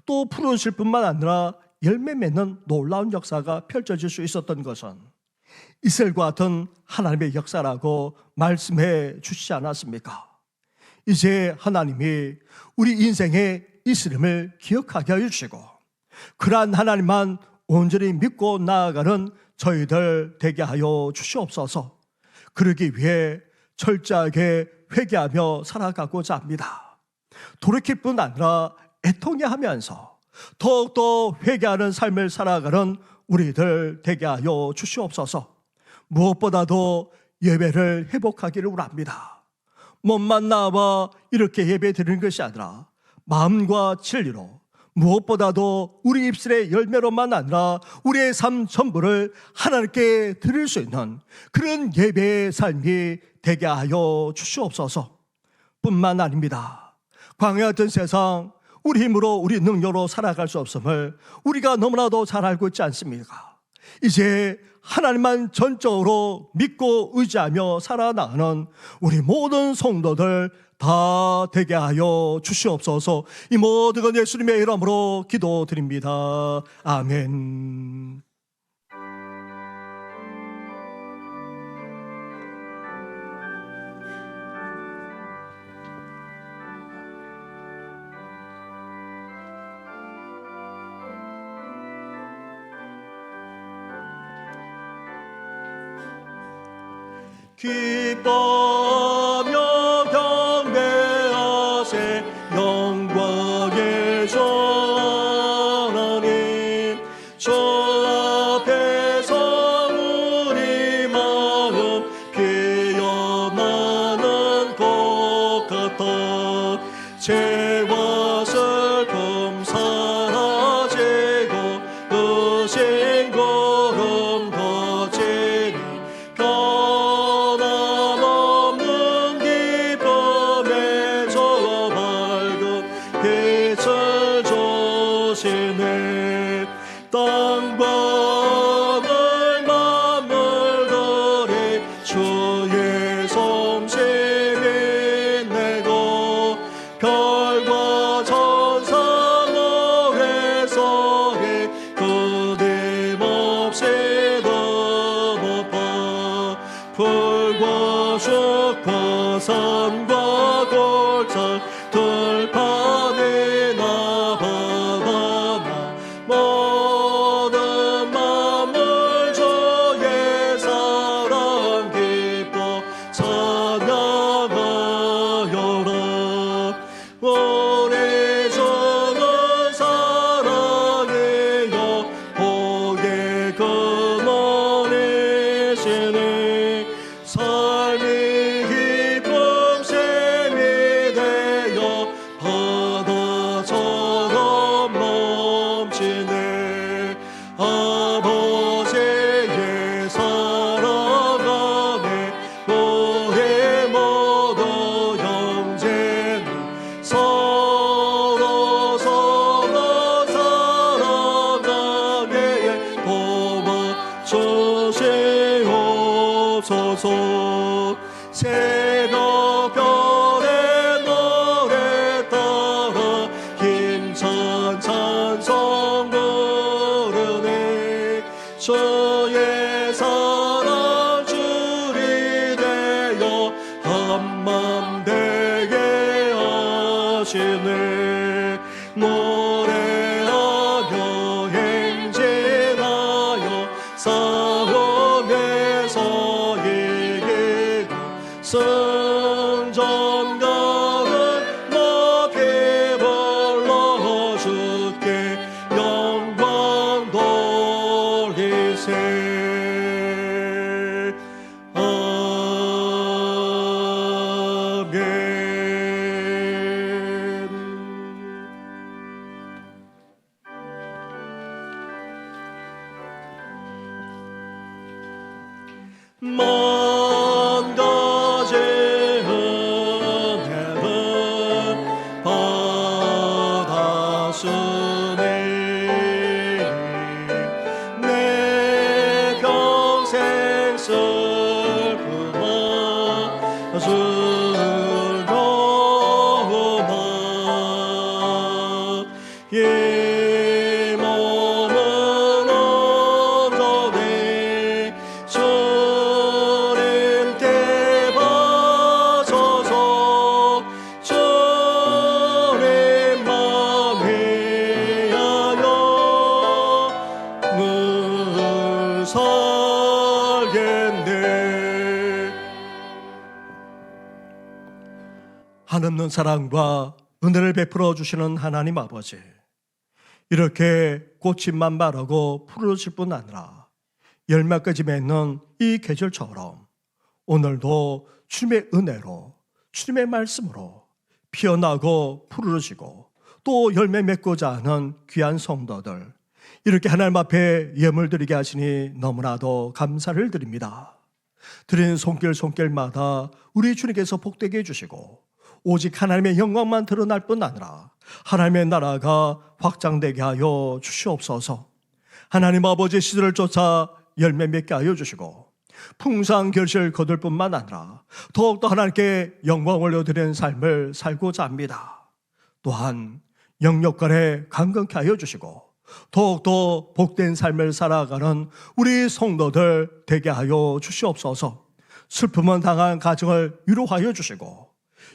또 푸르실 뿐만 아니라 열매 맺는 놀라운 역사가 펼쳐질 수 있었던 것은 이슬과 같은 하나님의 역사라고 말씀해 주시지 않았습니까? 이제 하나님이 우리 인생의 이스름을 기억하게 해주시고 그러한 하나님만 온전히 믿고 나아가는 저희들 되게 하여 주시옵소서. 그러기 위해 철저하게 회개하며 살아가고자 합니다. 돌이킬 뿐 아니라 애통해 하면서 더욱더 회개하는 삶을 살아가는 우리들 되게 하여 주시옵소서. 무엇보다도 예배를 회복하기를 원합니다. 몸만 나와 이렇게 예배 드리는 것이 아니라 마음과 진리로 무엇보다도 우리 입술의 열매로만 아니라 우리의 삶 전부를 하나님께 드릴 수 있는 그런 예배의 삶이 되게 하여 주시옵소서. 뿐만 아닙니다. 광야 같은 세상 우리 힘으로 우리 능력으로 살아갈 수 없음을 우리가 너무나도 잘 알고 있지 않습니까? 이제 하나님만 전적으로 믿고 의지하며 살아나가는 우리 모든 성도들 다 되게 하여 주시옵소서. 이 모든 건 예수님의 이름으로 기도드립니다. 아멘. 기뻐하며 경배하세 영광의 하나님. 저 앞에서 우리 마음 피어나는 것 같아. 죄와 슬픔 사라지고 의심 고름 거치니 변함없는 기쁨에 저 밝은 빛을 주시네. 땅과 하늘 만물들이 주의 솜씨 빛내고 별과 천사 노래소리 끊임없이 더 높아. 풀과 숲과 산과 골짜 들판이나 바다나 모든 만물 주의 사랑 기뻐 찬양하여라. 우리 주는 사랑이요 복의 근원이시니 삶이 기쁨 샘이 되어 바다처럼 넘치네. 아버지의 사랑 안에 우리 모두 형제는 서로 사랑하게 도와 주시옵소서. 새벽별의 노래 따라 힘찬 찬송 부르네. 주의 사랑 줄이 되어 한맘 되게 하시네. 노래하며 행진하여 싸움에서 이기고 승전가를 높이 먼 가지 은혜를 받았으니 내 평생 슬픔아 즐거움아 이 몸은 온전히 주님 께 바쳐서 주님만 위하여 늘 살겠네. 한없는 사랑과 은혜를 베풀어 주시는 하나님 아버지, 이렇게 꽃잎만 마르고 푸르질 뿐 아니라 열매까지 맺는 이 계절처럼 오늘도 주님의 은혜로, 주님의 말씀으로 피어나고 푸르지고 또 열매 맺고자 하는 귀한 성도들, 이렇게 하나님 앞에 예물 드리게 하시니 너무나도 감사를 드립니다. 드리는 손길마다 우리 주님께서 복되게 해주시고 오직 하나님의 영광만 드러날 뿐 아니라 하나님의 나라가 확장되게 하여 주시옵소서. 하나님 아버지의 시절을 쫓아 열매 맺게 하여 주시고 풍성한 결실을 거둘 뿐만 아니라 더욱더 하나님께 영광을 올려드리는 삶을 살고자 합니다. 또한 영역간에 강건케 하여 주시고 더욱더 복된 삶을 살아가는 우리 성도들 되게 하여 주시옵소서. 슬픔은 당한 가정을 위로하여 주시고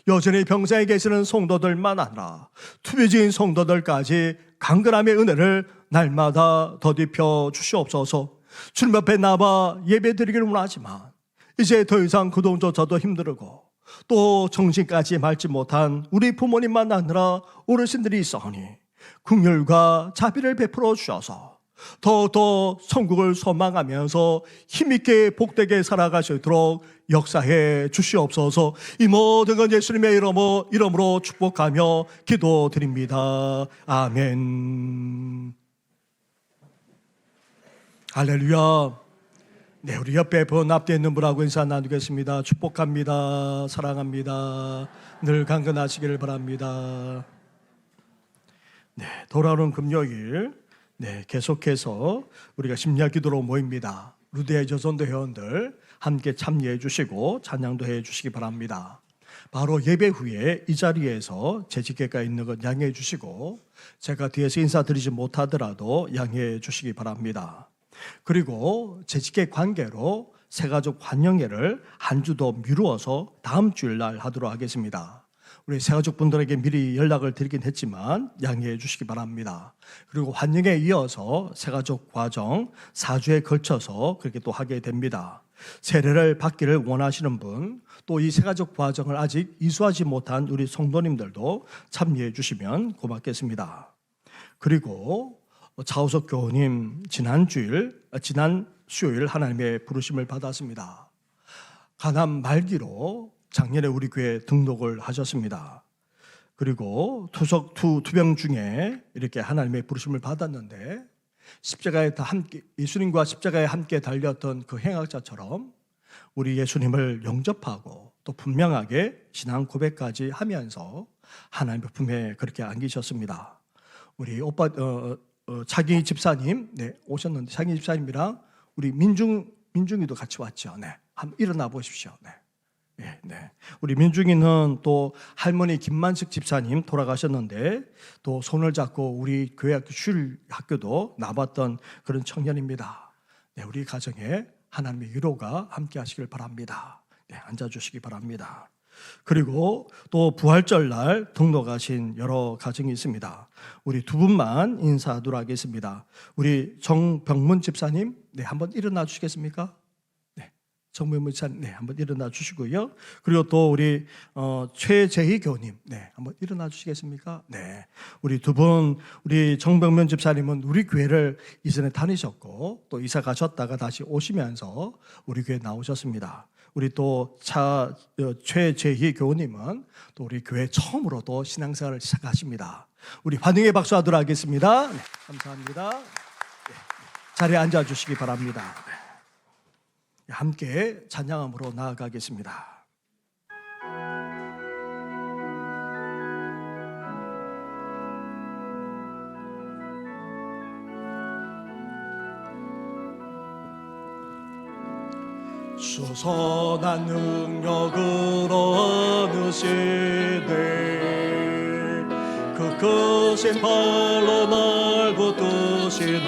여전히 병상에 계시는 성도들만 아니라 투비지인 성도들까지 강건함의 은혜를 날마다 더딥혀 주시옵소서. 주님 앞에 나와 예배드리기를 원하지만 이제 더 이상 그동조차도 힘들고 또 정신까지 맑지 못한 우리 부모님만 아니라 어르신들이 있어오니 긍휼과 자비를 베풀어 주셔서 더욱더 천국을 소망하면서 힘있게 복되게 살아가시도록 역사해 주시옵소서. 이 모든 건 예수님의 이름으로 축복하며 기도드립니다. 아멘. 할렐루야. 네, 우리 옆에 분 앞에 있는 분하고 인사 나누겠습니다. 축복합니다. 사랑합니다. 늘 강건하시기를 바랍니다. 네, 돌아오는 금요일 계속해서 우리가 심야 기도로 모입니다. 루데의 저전도 회원들 함께 참여해 주시고 찬양도 해 주시기 바랍니다. 바로 예배 후에 이 자리에서 재직회가 있는 것 양해해 주시고 제가 뒤에서 인사드리지 못하더라도 양해해 주시기 바랍니다. 그리고 재직회 관계로 새가족 환영회를 한 주 더 미루어서 다음 주일 날 하도록 하겠습니다. 우리 새가족분들에게 미리 연락을 드리긴 했지만 양해해 주시기 바랍니다. 그리고 환영에 이어서 새가족 과정 4주에 걸쳐서 그렇게 또 하게 됩니다. 세례를 받기를 원하시는 분, 또 이 새가족 과정을 아직 이수하지 못한 우리 성도님들도 참여해 주시면 고맙겠습니다. 그리고 차우석 교우님 지난 수요일 하나님의 부르심을 받았습니다. 가남 말기로 작년에 우리 교회에 등록을 하셨습니다. 그리고 투병 중에 이렇게 하나님의 부르심을 받았는데 십자가에 다 함께 예수님과 십자가에 함께 달렸던 그 행악자처럼 우리 예수님을 영접하고 또 분명하게 신앙 고백까지 하면서 하나님의 품에 그렇게 안기셨습니다. 우리 오빠 자기 집사님 오셨는데 자기 집사님이랑 우리 민중이도 같이 왔죠. 한번 일어나 보십시오. 네. 우리 민중이는 또 할머니 김만식 집사님 돌아가셨는데 또 손을 잡고 우리 교회 학교 쉴 학교도 나왔던 그런 청년입니다. 우리 가정에 하나님의 위로가 함께 하시길 바랍니다. 앉아주시기 바랍니다. 그리고 또 부활절 날 등록하신 여러 가정이 있습니다. 우리 두 분만 인사하도록 하겠습니다. 우리 정병문 집사님, 한번 일어나 주시겠습니까? 정병문 집사님, 한번 일어나 주시고요. 그리고 또 우리 최재희 교우님, 한번 일어나 주시겠습니까? 우리 두 분, 우리 정병문 집사님은 우리 교회를 이전에 다니셨고 또 이사 가셨다가 다시 오시면서 우리 교회 나오셨습니다. 우리 또 최재희 교우님은 또 우리 교회 처음으로 또 신앙생활을 시작하십니다. 우리 환영의 박수하도록 하겠습니다. 감사합니다. 자리에 앉아주시기 바랍니다. 함께 찬양함으로 나아가겠습니다. 수선한 능력으로 어느 시대 그 크신 발로 날 붙드시네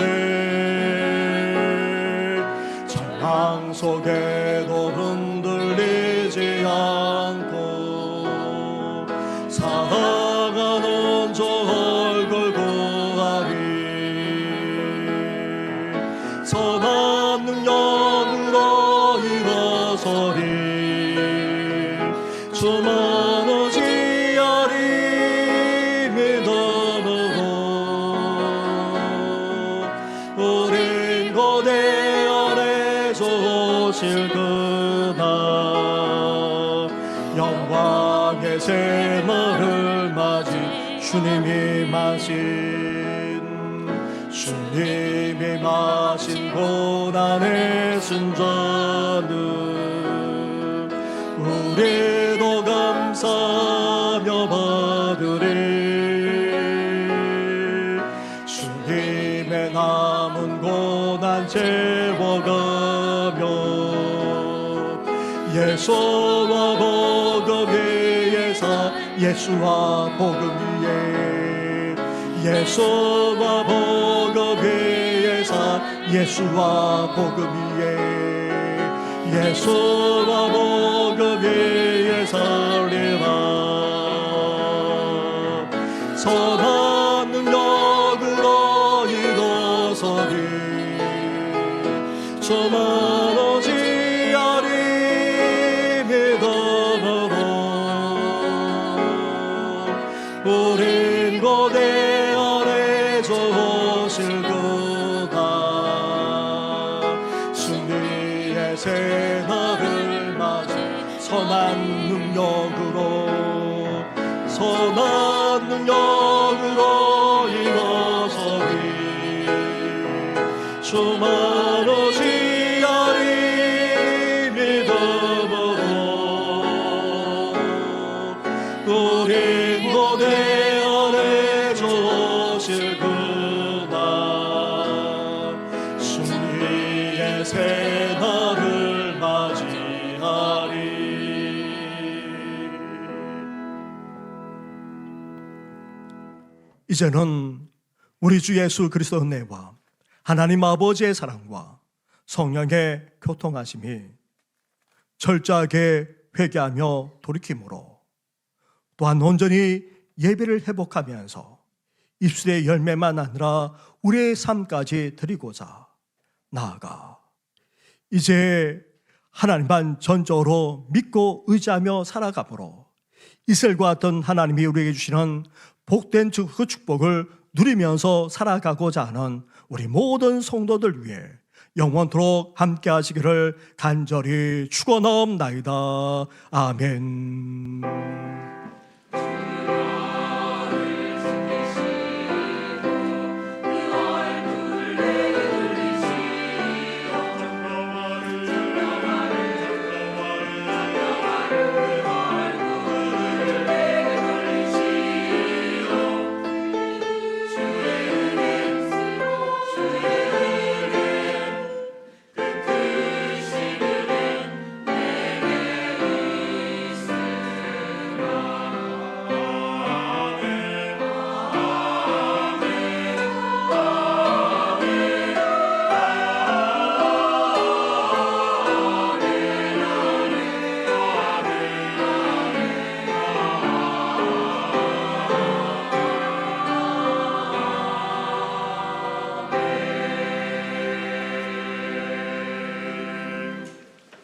절망 속에도 흔들리지 않고 사랑하는 저 얼굴 구하리 선한 능력으로 일어서리 주만 의지하리 믿음으로 우린 고대 안에 오실 그날 영광의 새날을 맞이 주님이 마신 고난의 순전을 우리도 감사하며 받으리 주님의 남은 고난 채워가며 예수와 복음 위에 예수와 복음 위에 예수와 복음 위에 예수와 복음 위에 예수와 복음 위에 살리라 선한 능력으로 일어서리 주만 의지하리 믿음으로 우린 고대 안에 오실 그날 승리의 새날을 맞이 선한 능력으로 일어서리 주만 의지하리 믿음으로 우린 고대 안에 오실 그날 승리의 새날을 맞이하리. 이제는 우리 주 예수 그리스도 은혜와 하나님 아버지의 사랑과 성령의 교통하심이 철저하게 회개하며 돌이킴으로 또한 온전히 예배를 회복하면서 입술의 열매만 아니라 우리의 삶까지 드리고자 나아가 이제 하나님만 전적으로 믿고 의지하며 살아가므로 이슬과 같은 하나님이 우리에게 주시는 복된 그 축복을 누리면서 살아가고자 하는 우리 모든 성도들 위해 영원토록 함께 하시기를 간절히 축원하옵나이다. 아멘.